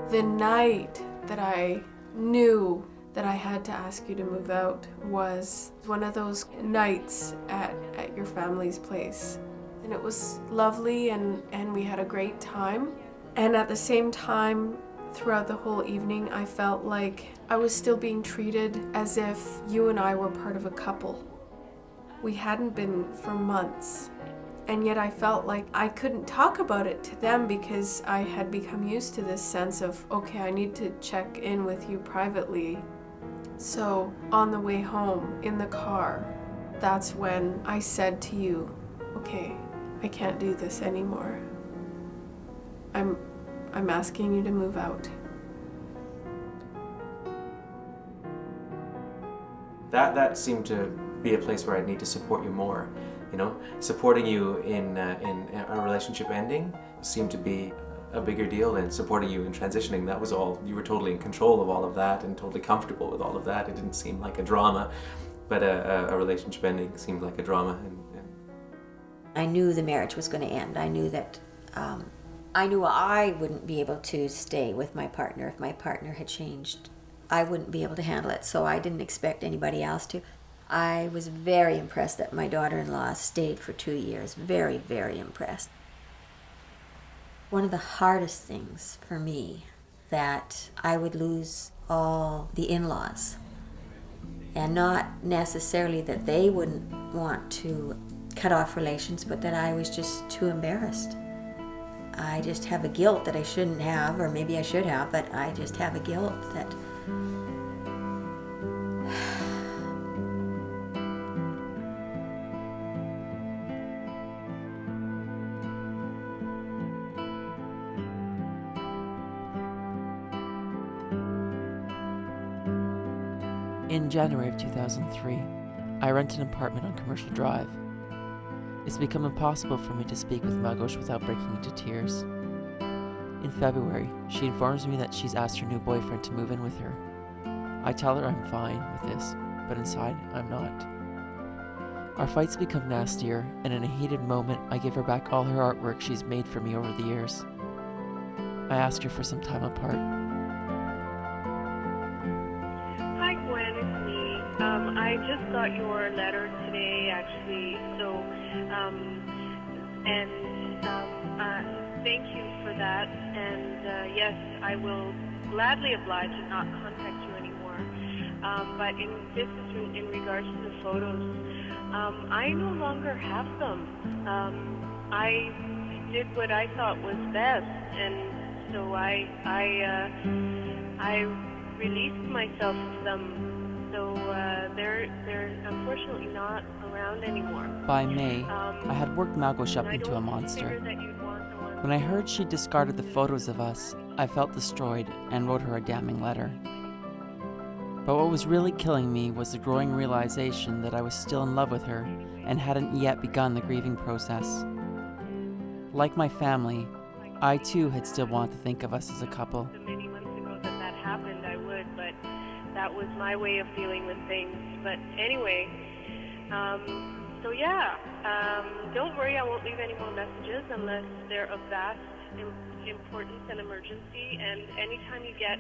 Speaker 6: The night that I knew that I had to ask you to move out was one of those nights at your family's place. And it was lovely and we had a great time. And at the same time, throughout the whole evening, I felt like I was still being treated as if you and I were part of a couple. We hadn't been for months. And yet I felt like I couldn't talk about it to them because I had become used to this sense of, okay, I need to check in with you privately. So on the way home, in the car, that's when I said to you, okay, I can't do this anymore. I'm asking you to move out.
Speaker 8: That seemed to be a place where I'd need to support you more. You know, supporting you in a relationship ending seemed to be a bigger deal than supporting you in transitioning. That was all. You were totally in control of all of that and totally comfortable with all of that. It didn't seem like a drama, but a relationship ending seemed like a drama. And
Speaker 7: I knew the marriage was going to end. I knew that I knew I wouldn't be able to stay with my partner if my partner had changed. I wouldn't be able to handle it, so I didn't expect anybody else to. I was very impressed that my daughter-in-law stayed for 2 years. Very, very impressed. One of the hardest things for me, that I would lose all the in-laws. And not necessarily that they wouldn't want to cut off relations, but that I was just too embarrassed. I just have a guilt that I shouldn't have, or maybe I should have, but I just have a guilt that
Speaker 5: In January of 2003, I rented an apartment on Commercial Drive. It's become impossible for me to speak with Małgosia without breaking into tears. In February, she informs me that she's asked her new boyfriend to move in with her. I tell her I'm fine with this, but inside, I'm not. Our fights become nastier, and in a heated moment, I give her back all her artwork she's made for me over the years. I ask her for some time apart.
Speaker 2: Hi, Gwen, it's me. I just got your letter today, actually. So, thank thank you for that. And yes, I will gladly oblige and not contact you anymore. But this is in regards to the photos. I no longer have them. I did what I thought was best, and so I released myself of them. So they're unfortunately not around anymore.
Speaker 5: By May, I had worked Malgosh up into a monster. When I heard she discarded the photos of us, I felt destroyed and wrote her a damning letter. But what was really killing me was the growing realization that I was still in love with her and hadn't yet begun the grieving process. Like my family, I too had still wanted to think of us as a couple.
Speaker 2: Many months ago that happened, I would, but that was my way of dealing with things. But anyway, so yeah, don't worry, I won't leave any more messages unless they're of vast importance and emergency. And anytime you get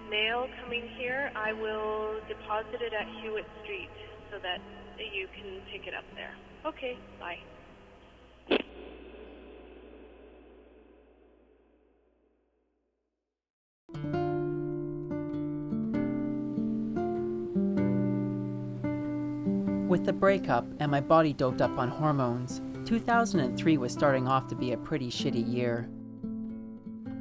Speaker 2: mail coming here, I will deposit it at Hewitt Street so that you can pick it up there. Okay, bye.
Speaker 5: With the breakup and my body doped up on hormones, 2003 was starting off to be a pretty shitty year.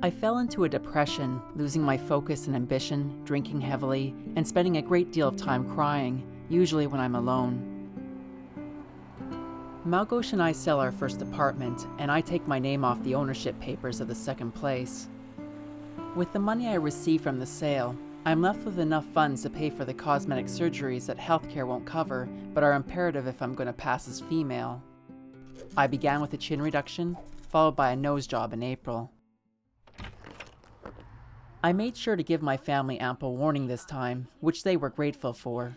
Speaker 5: I fell into a depression, losing my focus and ambition, drinking heavily, and spending a great deal of time crying, usually when I'm alone. Malgosh and I sell our first apartment, and I take my name off the ownership papers of the second place. With the money I receive from the sale, I'm left with enough funds to pay for the cosmetic surgeries that healthcare won't cover, but are imperative if I'm going to pass as female. I began with a chin reduction, followed by a nose job in April. I made sure to give my family ample warning this time, which they were grateful for.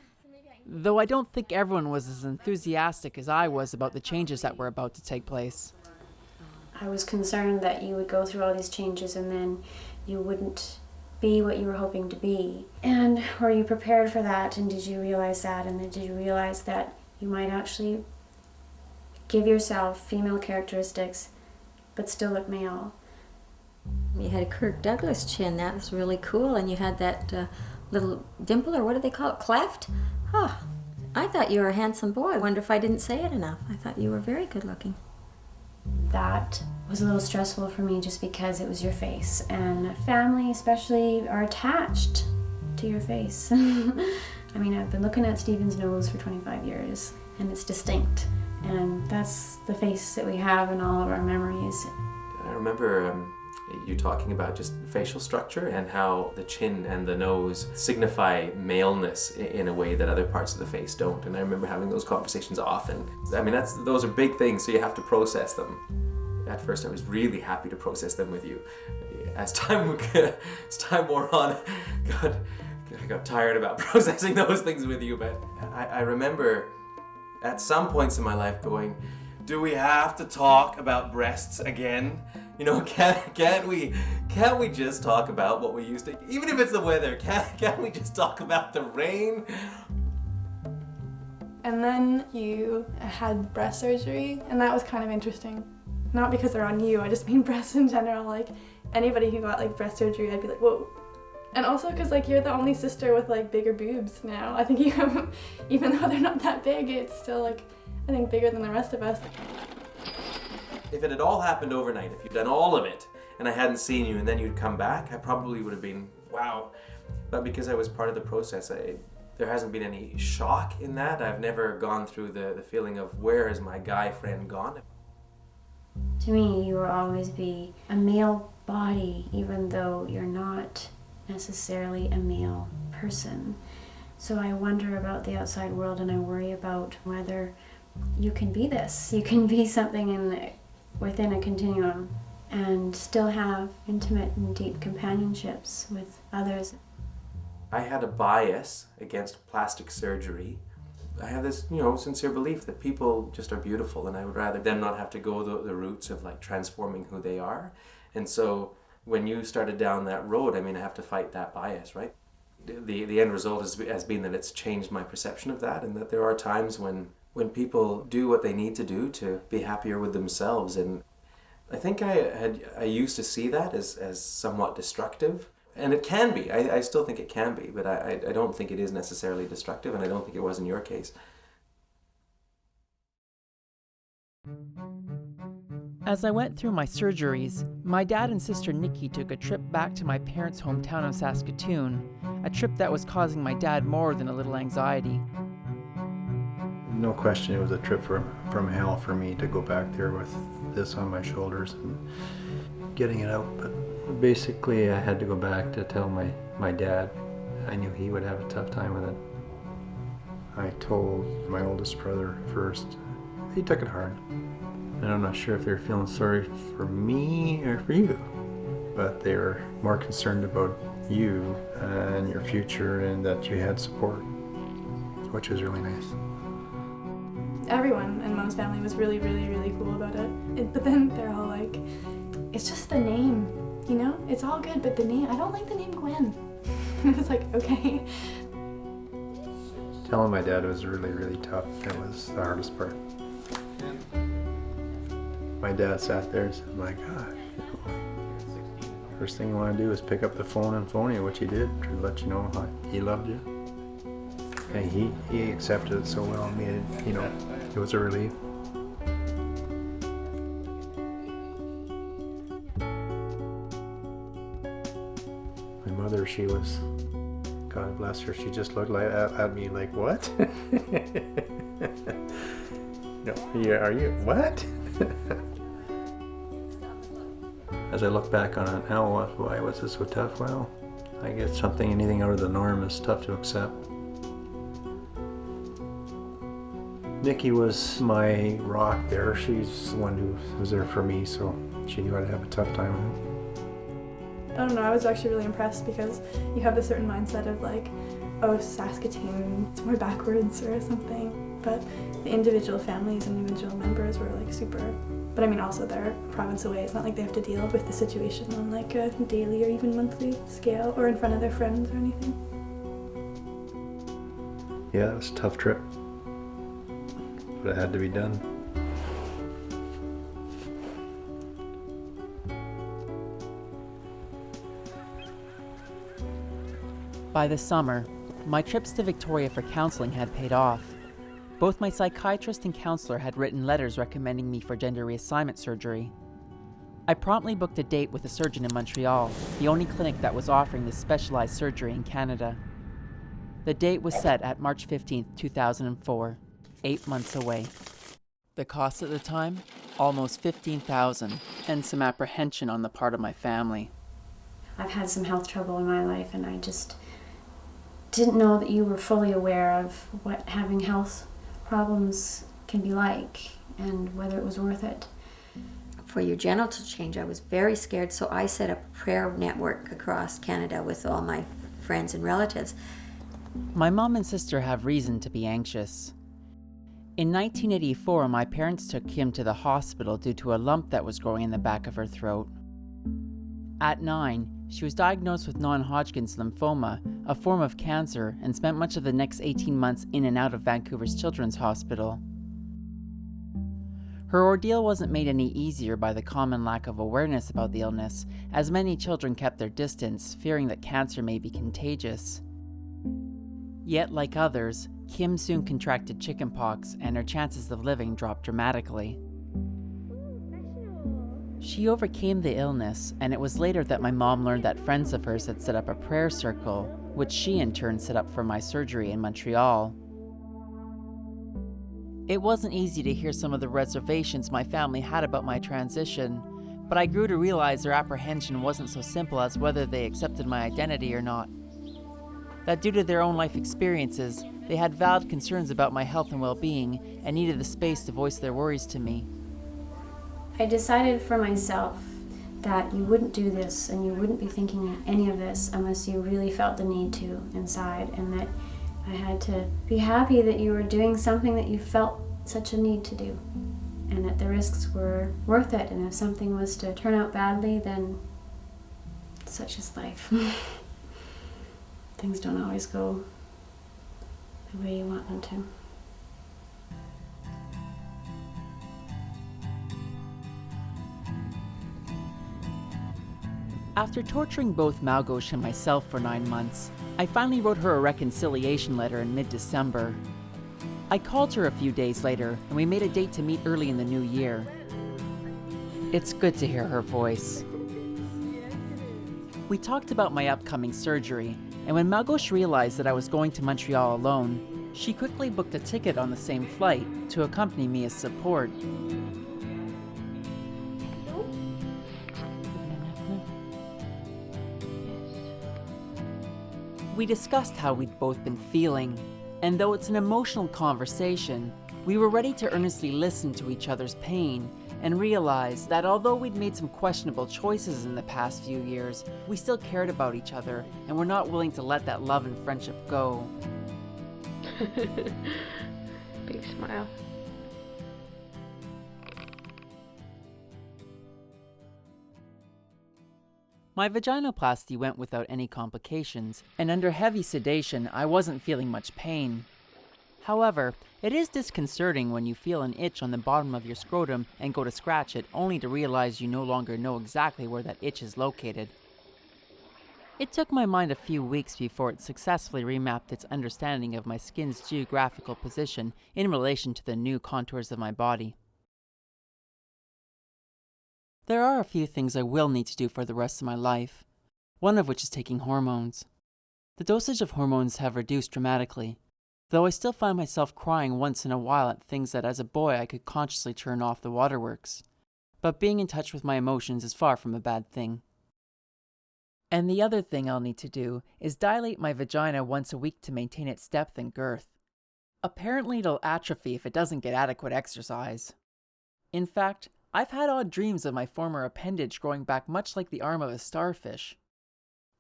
Speaker 5: Though I don't think everyone was as enthusiastic as I was about the changes that were about to take place.
Speaker 3: I was concerned that you would go through all these changes and then you wouldn't be what you were hoping to be. And were you prepared for that, and did you realize that? And then did you realize that you might actually give yourself female characteristics but still look male?
Speaker 7: You had a Kirk Douglas chin. That was really cool. And you had that little dimple, or what do they call it, cleft? Oh, I thought you were a handsome boy. I wonder if I didn't say it enough. I thought you were very good looking.
Speaker 3: That was a little stressful for me just because it was your face. And family especially are attached to your face. I mean, I've been looking at Stephen's nose for 25 years and it's distinct. And that's the face that we have in all of our memories.
Speaker 8: I remember you talking about just facial structure and how the chin and the nose signify maleness in a way that other parts of the face don't. And I remember having those conversations often. I mean, those are big things, so you have to process them. At first, I was really happy to process them with you. As time wore on, God, I got tired about processing those things with you. But I remember at some points in my life going, do we have to talk about breasts again? You know, can't we just talk about what we used to, even if it's the weather, can't we just talk about the rain?
Speaker 9: And then you had breast surgery, and that was kind of interesting. Not because they're on you, I just mean breasts in general. Like, anybody who got like breast surgery, I'd be like, whoa. And also because like you're the only sister with like bigger boobs now. I think you have, even though they're not that big, it's still like, I think, bigger than the rest of us.
Speaker 8: If it had all happened overnight, if you'd done all of it, and I hadn't seen you and then you'd come back, I probably would have been, wow. But because I was part of the process, there hasn't been any shock in that. I've never gone through the feeling of, where is my guy friend gone?
Speaker 3: To me, you will always be a male body, even though you're not necessarily a male person. So I wonder about the outside world, and I worry about whether you can be this. You can be something within a continuum and still have intimate and deep companionships with others.
Speaker 8: I had a bias against plastic surgery. I have this, sincere belief that people just are beautiful, and I would rather them not have to go the routes of like transforming who they are. And so when you started down that road, I have to fight that bias, right? The end result has been that it's changed my perception of that, and that there are times when people do what they need to do to be happier with themselves. And I think I used to see that as somewhat destructive. And it can be. I still think it can be, but I don't think it is necessarily destructive, and I don't think it was in your case.
Speaker 5: As I went through my surgeries, my dad and sister Nikki took a trip back to my parents' hometown of Saskatoon, a trip that was causing my dad more than a little anxiety.
Speaker 1: No question, it was a trip from hell for me to go back there with this on my shoulders and getting it out. But basically, I had to go back to tell my dad. I knew he would have a tough time with it. I told my oldest brother first. He took it hard. And I'm not sure if they're feeling sorry for me or for you, but they were more concerned about you and your future and that you had support, which was really nice.
Speaker 9: Everyone in Mom's family was really, really, really cool about it. But then they're all like, it's just the name, you know? It's all good, but the name, I don't like the name Gwen. And I was like, okay.
Speaker 1: Telling my dad was really, really tough. It was the hardest part. My dad sat there and said, my God, first thing you want to do is pick up the phone and phone you, which he did, to let you know how he loved you. And he accepted it so well. I mean, it was a relief. My mother, she was, God bless her, she just looked at me like, what? No, are you, what? As I look back on it now, why was it so tough? Well, I guess anything out of the norm is tough to accept. Nikki was my rock there. She's the one who was there for me, so she knew I'd have a tough time with it.
Speaker 9: I don't know, I was actually really impressed because you have this certain mindset of like, oh, Saskatoon, it's more backwards or something. But the individual families and individual members were like super. But I mean, also they're a province away. It's not like they have to deal with the situation on like a daily or even monthly scale or in front of their friends or anything.
Speaker 1: Yeah, it was a tough trip, but it had to be done.
Speaker 5: By the summer, my trips to Victoria for counseling had paid off. Both my psychiatrist and counselor had written letters recommending me for gender reassignment surgery. I promptly booked a date with a surgeon in Montreal, the only clinic that was offering this specialized surgery in Canada. The date was set at March 15, 2004, 8 months away. The cost at the time? Almost $15,000, and some apprehension on the part of my family.
Speaker 3: I've had some health trouble in my life, and I just didn't know that you were fully aware of what having health problems can be like and whether it was worth it.
Speaker 7: For your genital change, I was very scared, so I set up a prayer network across Canada with all my friends and relatives.
Speaker 5: My mom and sister have reason to be anxious. In 1984, my parents took Kim to the hospital due to a lump that was growing in the back of her throat. At 9, she was diagnosed with non-Hodgkin's lymphoma, a form of cancer, and spent much of the next 18 months in and out of Vancouver's Children's Hospital. Her ordeal wasn't made any easier by the common lack of awareness about the illness, as many children kept their distance, fearing that cancer may be contagious. Yet, like others, Kim soon contracted chickenpox, and her chances of living dropped dramatically. She overcame the illness, and it was later that my mom learned that friends of hers had set up a prayer circle, which she in turn set up for my surgery in Montreal. It wasn't easy to hear some of the reservations my family had about my transition, but I grew to realize their apprehension wasn't so simple as whether they accepted my identity or not. That due to their own life experiences, they had valid concerns about my health and well-being and needed the space to voice their worries to me.
Speaker 3: I decided for myself that you wouldn't do this and you wouldn't be thinking any of this unless you really felt the need to inside, and that I had to be happy that you were doing something that you felt such a need to do, and that the risks were worth it, and if something was to turn out badly, then such is life. Things don't always go the way you want them to.
Speaker 5: After torturing both Małgorzata and myself for 9 months, I finally wrote her a reconciliation letter in mid-December. I called her a few days later, and we made a date to meet early in the new year. It's good to hear her voice. We talked about my upcoming surgery, and when Małgorzata realized that I was going to Montreal alone, she quickly booked a ticket on the same flight to accompany me as support. We discussed how we'd both been feeling, and though it's an emotional conversation, we were ready to earnestly listen to each other's pain and realize that although we'd made some questionable choices in the past few years, we still cared about each other and were not willing to let that love and friendship go.
Speaker 10: Big smile.
Speaker 5: My vaginoplasty went without any complications, and under heavy sedation, I wasn't feeling much pain. However, it is disconcerting when you feel an itch on the bottom of your scrotum and go to scratch it, only to realize you no longer know exactly where that itch is located. It took my mind a few weeks before it successfully remapped its understanding of my skin's geographical position in relation to the new contours of my body. There are a few things I will need to do for the rest of my life, one of which is taking hormones. The dosage of hormones have reduced dramatically, though I still find myself crying once in a while at things that as a boy I could consciously turn off the waterworks. But being in touch with my emotions is far from a bad thing. And the other thing I'll need to do is dilate my vagina once a week to maintain its depth and girth. Apparently it'll atrophy if it doesn't get adequate exercise. In fact, I've had odd dreams of my former appendage growing back much like the arm of a starfish.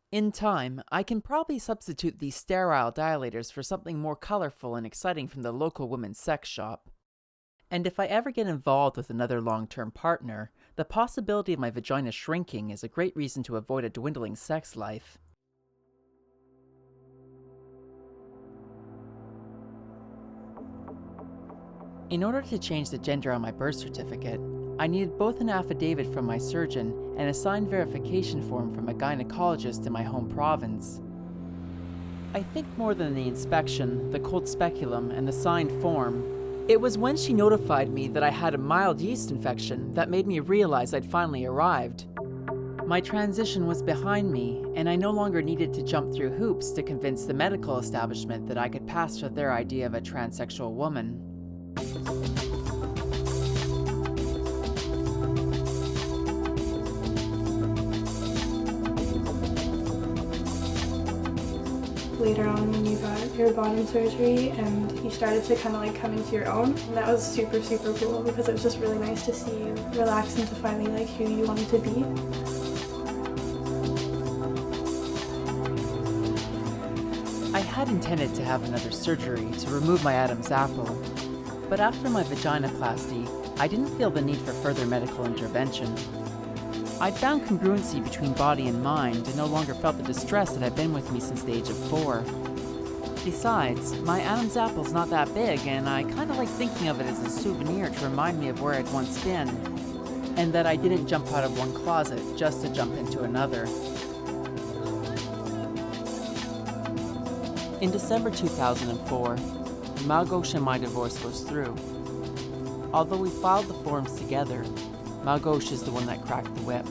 Speaker 5: In time, I can probably substitute these sterile dilators for something more colorful and exciting from the local women's sex shop. And if I ever get involved with another long-term partner, the possibility of my vagina shrinking is a great reason to avoid a dwindling sex life. In order to change the gender on my birth certificate, I needed both an affidavit from my surgeon and a signed verification form from a gynecologist in my home province. I think more than the inspection, the cold speculum, and the signed form, it was when she notified me that I had a mild yeast infection that made me realize I'd finally arrived. My transition was behind me, and I no longer needed to jump through hoops to convince the medical establishment that I could pass for their idea of a transsexual woman.
Speaker 9: Later on when you got your bottom surgery and you started to kind of like come into your own, and that was super, super cool because it was just really nice to see you relax into finally like who you wanted to be.
Speaker 5: I had intended to have another surgery to remove my Adam's apple, but after my vaginoplasty, I didn't feel the need for further medical intervention. I'd found congruency between body and mind and no longer felt the distress that had been with me since the age of 4. Besides, my Adam's apple's not that big, and I kind of like thinking of it as a souvenir to remind me of where I'd once been, and that I didn't jump out of one closet just to jump into another. In December 2004, Małgorzata and my divorce goes through. Although we filed the forms together, Małgorzata is the one that cracked the whip.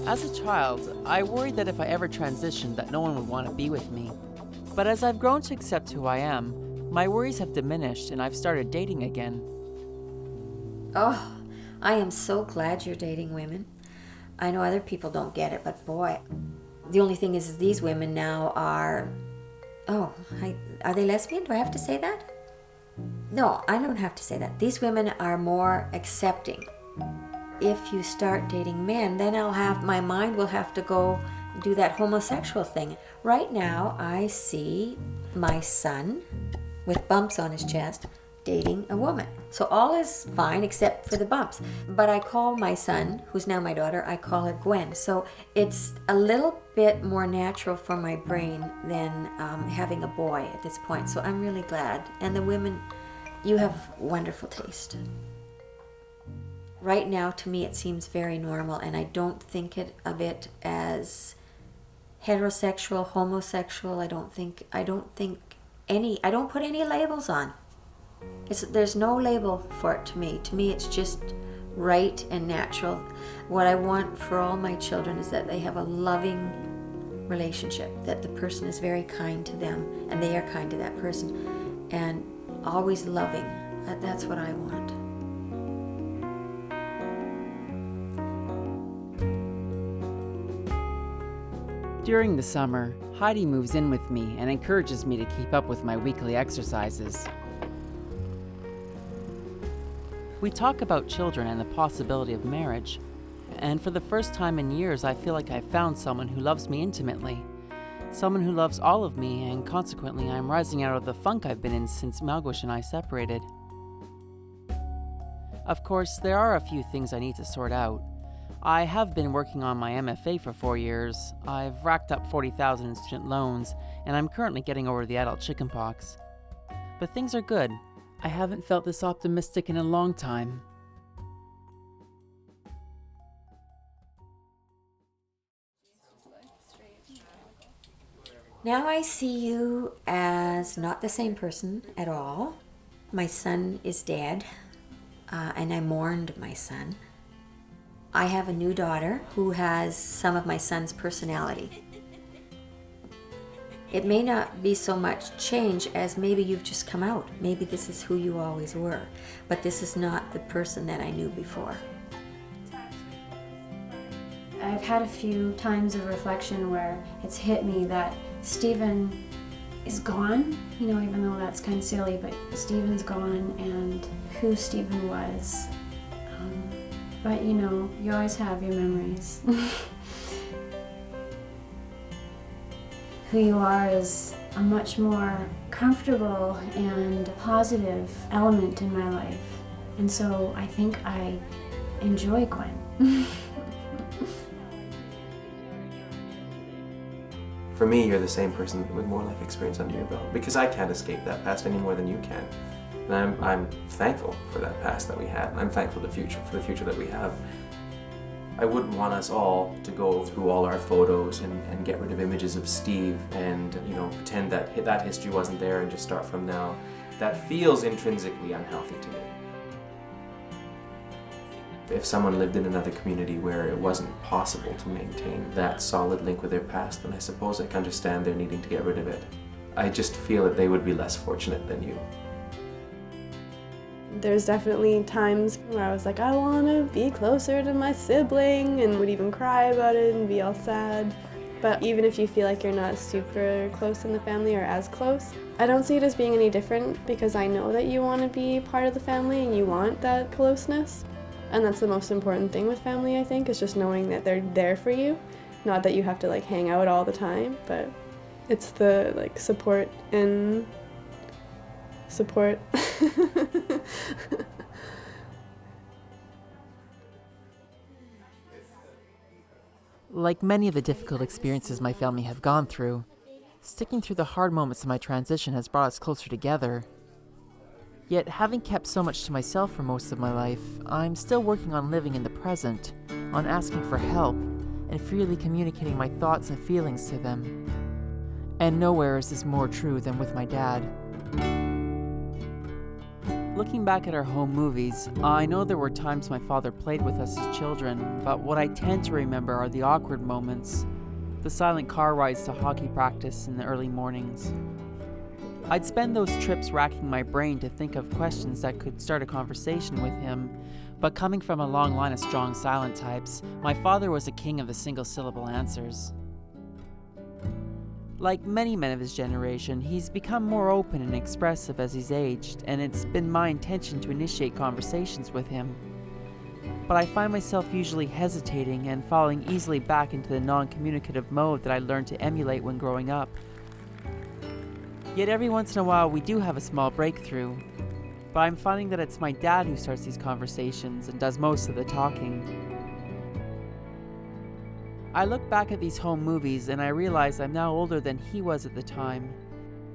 Speaker 5: As a child, I worried that if I ever transitioned that no one would want to be with me. But as I've grown to accept who I am, my worries have diminished and I've started dating again.
Speaker 7: Oh, I am so glad you're dating women. I know other people don't get it, but boy, the only thing is these women now are... Oh, are they lesbian? Do I have to say that? No, I don't have to say that. These women are more accepting. If you start dating men, then my mind will have to go do that homosexual thing. Right now, I see my son with bumps on his chest dating a woman. So all is fine except for the bumps. But I call my son, who's now my daughter, I call her Gwen. So it's a little bit more natural for my brain than having a boy at this point. So I'm really glad. And the women, you have wonderful taste. Right now, to me, it seems very normal, and I don't think of it as heterosexual, homosexual. I don't put any labels on. There's no label for it to me. To me, it's just right and natural. What I want for all my children is that they have a loving relationship, that the person is very kind to them, and they are kind to that person, and always loving. That's what I want.
Speaker 5: During the summer, Heidi moves in with me and encourages me to keep up with my weekly exercises. We talk about children and the possibility of marriage, and for the first time in years, I feel like I've found someone who loves me intimately, someone who loves all of me, and consequently, I'm rising out of the funk I've been in since Malgush and I separated. Of course, there are a few things I need to sort out. I have been working on my MFA for 4 years, I've racked up $40,000 in student loans, and I'm currently getting over the adult chickenpox. But things are good. I haven't felt this optimistic in a long time.
Speaker 7: Now I see you as not the same person at all. My son is dead, and I mourned my son. I have a new daughter who has some of my son's personality. It may not be so much change as maybe you've just come out. Maybe this is who you always were, but this is not the person that I knew before.
Speaker 3: I've had a few times of reflection where it's hit me that Stephen is gone, even though that's kind of silly, but Stephen's gone, and who Stephen was. But you always have your memories. Who you are is a much more comfortable and positive element in my life. And so I think I enjoy Gwen.
Speaker 8: For me, you're the same person with more life experience under your belt, because I can't escape that past any more than you can. And I'm thankful for that past that we had. I'm thankful for the future that we have. I wouldn't want us all to go through all our photos and get rid of images of Steve and pretend that that history wasn't there and just start from now. That feels intrinsically unhealthy to me. If someone lived in another community where it wasn't possible to maintain that solid link with their past, then I suppose I can understand their needing to get rid of it. I just feel that they would be less fortunate than you.
Speaker 10: There's definitely times where I was like, I want to be closer to my sibling, and would even cry about it and be all sad. But even if you feel like you're not super close in the family or as close, I don't see it as being any different, because I know that you want to be part of the family and you want that closeness. And that's the most important thing with family, I think, is just knowing that they're there for you. Not that you have to hang out all the time, but it's the support and support.
Speaker 5: Like many of the difficult experiences my family have gone through, sticking through the hard moments of my transition has brought us closer together. Yet, having kept so much to myself for most of my life, I'm still working on living in the present, on asking for help, and freely communicating my thoughts and feelings to them. And nowhere is this more true than with my dad. Looking back at our home movies, I know there were times my father played with us as children, but what I tend to remember are the awkward moments, the silent car rides to hockey practice in the early mornings. I'd spend those trips racking my brain to think of questions that could start a conversation with him, but coming from a long line of strong silent types, my father was a king of the single-syllable answers. Like many men of his generation, he's become more open and expressive as he's aged, and it's been my intention to initiate conversations with him. But I find myself usually hesitating and falling easily back into the non-communicative mode that I learned to emulate when growing up. Yet every once in a while we do have a small breakthrough, but I'm finding that it's my dad who starts these conversations and does most of the talking. I look back at these home movies and I realize I'm now older than he was at the time,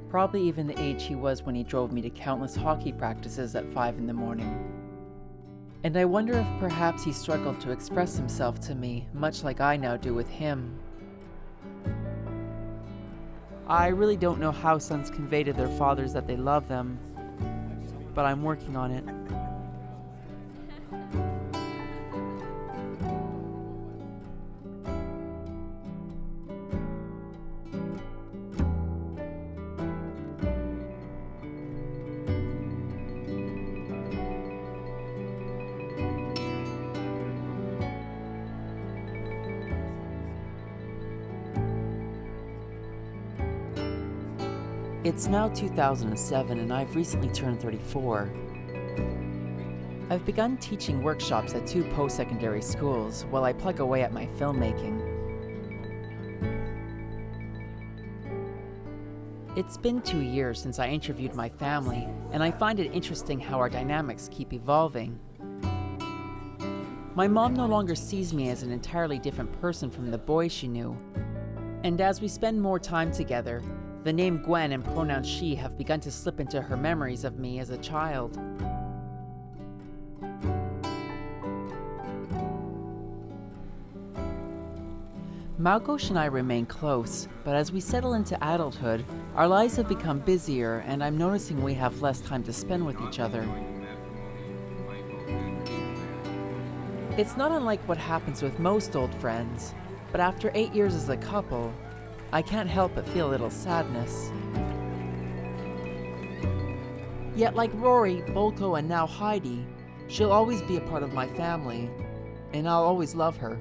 Speaker 5: probably even the age he was when he drove me to countless hockey practices at 5 in the morning. And I wonder if perhaps he struggled to express himself to me, much like I now do with him. I really don't know how sons convey to their fathers that they love them, but I'm working on it. It's now 2007 and I've recently turned 34. I've begun teaching workshops at 2 post-secondary schools while I plug away at my filmmaking. It's been 2 years since I interviewed my family, and I find it interesting how our dynamics keep evolving. My mom no longer sees me as an entirely different person from the boy she knew, and as we spend more time together, the name Gwen and pronouns she have begun to slip into her memories of me as a child. Malgosh and I remain close, but as we settle into adulthood, our lives have become busier and I'm noticing we have less time to spend with each other. It's not unlike what happens with most old friends, but after 8 years as a couple, I can't help but feel a little sadness. Yet like Rory, Bolko, and now Heidi, she'll always be a part of my family, and I'll always love her.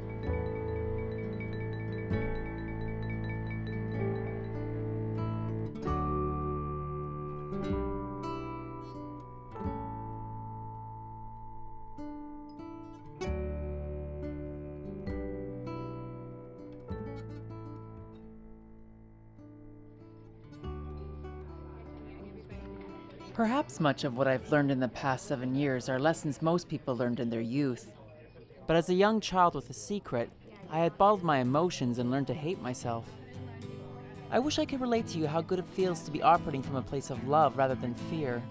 Speaker 5: Perhaps much of what I've learned in the past 7 years are lessons most people learned in their youth. But as a young child with a secret, I had bottled my emotions and learned to hate myself. I wish I could relate to you how good it feels to be operating from a place of love rather than fear.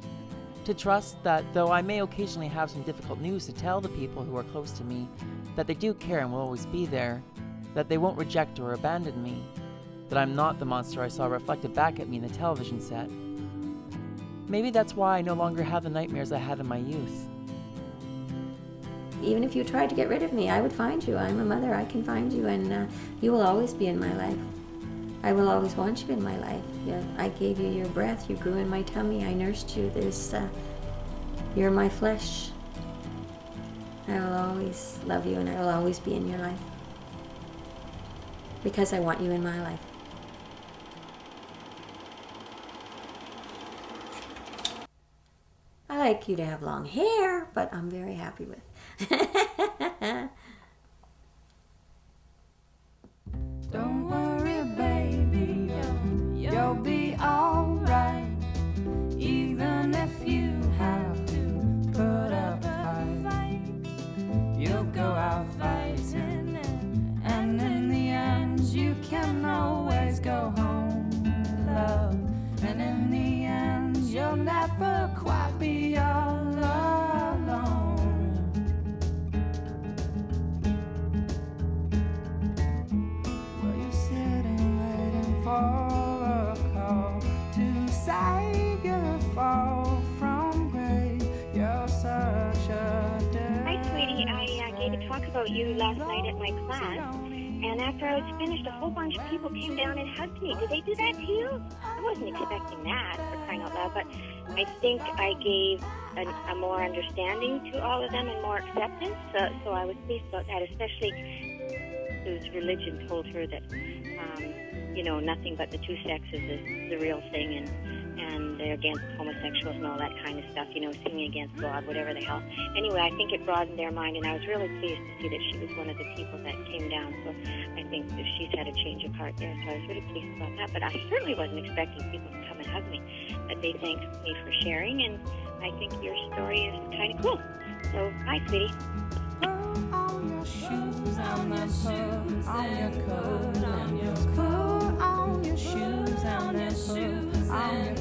Speaker 5: To trust that though I may occasionally have some difficult news to tell the people who are close to me, that they do care and will always be there, that they won't reject or abandon me, that I'm not the monster I saw reflected back at me in the television set. Maybe that's why I no longer have the nightmares I had in my youth.
Speaker 7: Even if you tried to get rid of me, I would find you. I'm a mother, I can find you, and you will always be in my life. I will always want you in my life. Yeah, I gave you your breath, you grew in my tummy, I nursed you. You're my flesh. I will always love you and I will always be in your life. Because I want you in my life. I like you to have long hair, but I'm very happy with.
Speaker 11: Don't worry, baby, you'll be alright. Even if you have to put up a fight, you'll go out fighting, and in the end you can always go home, love. And in the end you'll never quite be all alone. Well, you're sitting waiting for a call to save you fall from grace. You're such a dirty.
Speaker 12: Hi, sweetie. I gave a talk about you last night at my class, and after I was finished, a whole bunch of people came down and hugged me. Did they do that to you? I wasn't expecting that, for crying out loud, but I think I gave a more understanding to all of them and more acceptance, so I was pleased about that, especially whose religion told her that, nothing but the two sexes is the real thing, and they're against homosexuals and all that kind of stuff, singing against God, whatever the hell. Anyway, I think it broadened their mind, and I was really pleased to see that she was one of the people that came down, so I think that she's had a change of heart there, so I was really pleased about that, but I certainly wasn't expecting people to come and hug me, but they thanked me for sharing, and I think your story is kind of cool. So, bye, sweetie.
Speaker 11: On your shoes, on your shoes, on your coat, on your coat, on your shoes, on your coat, on your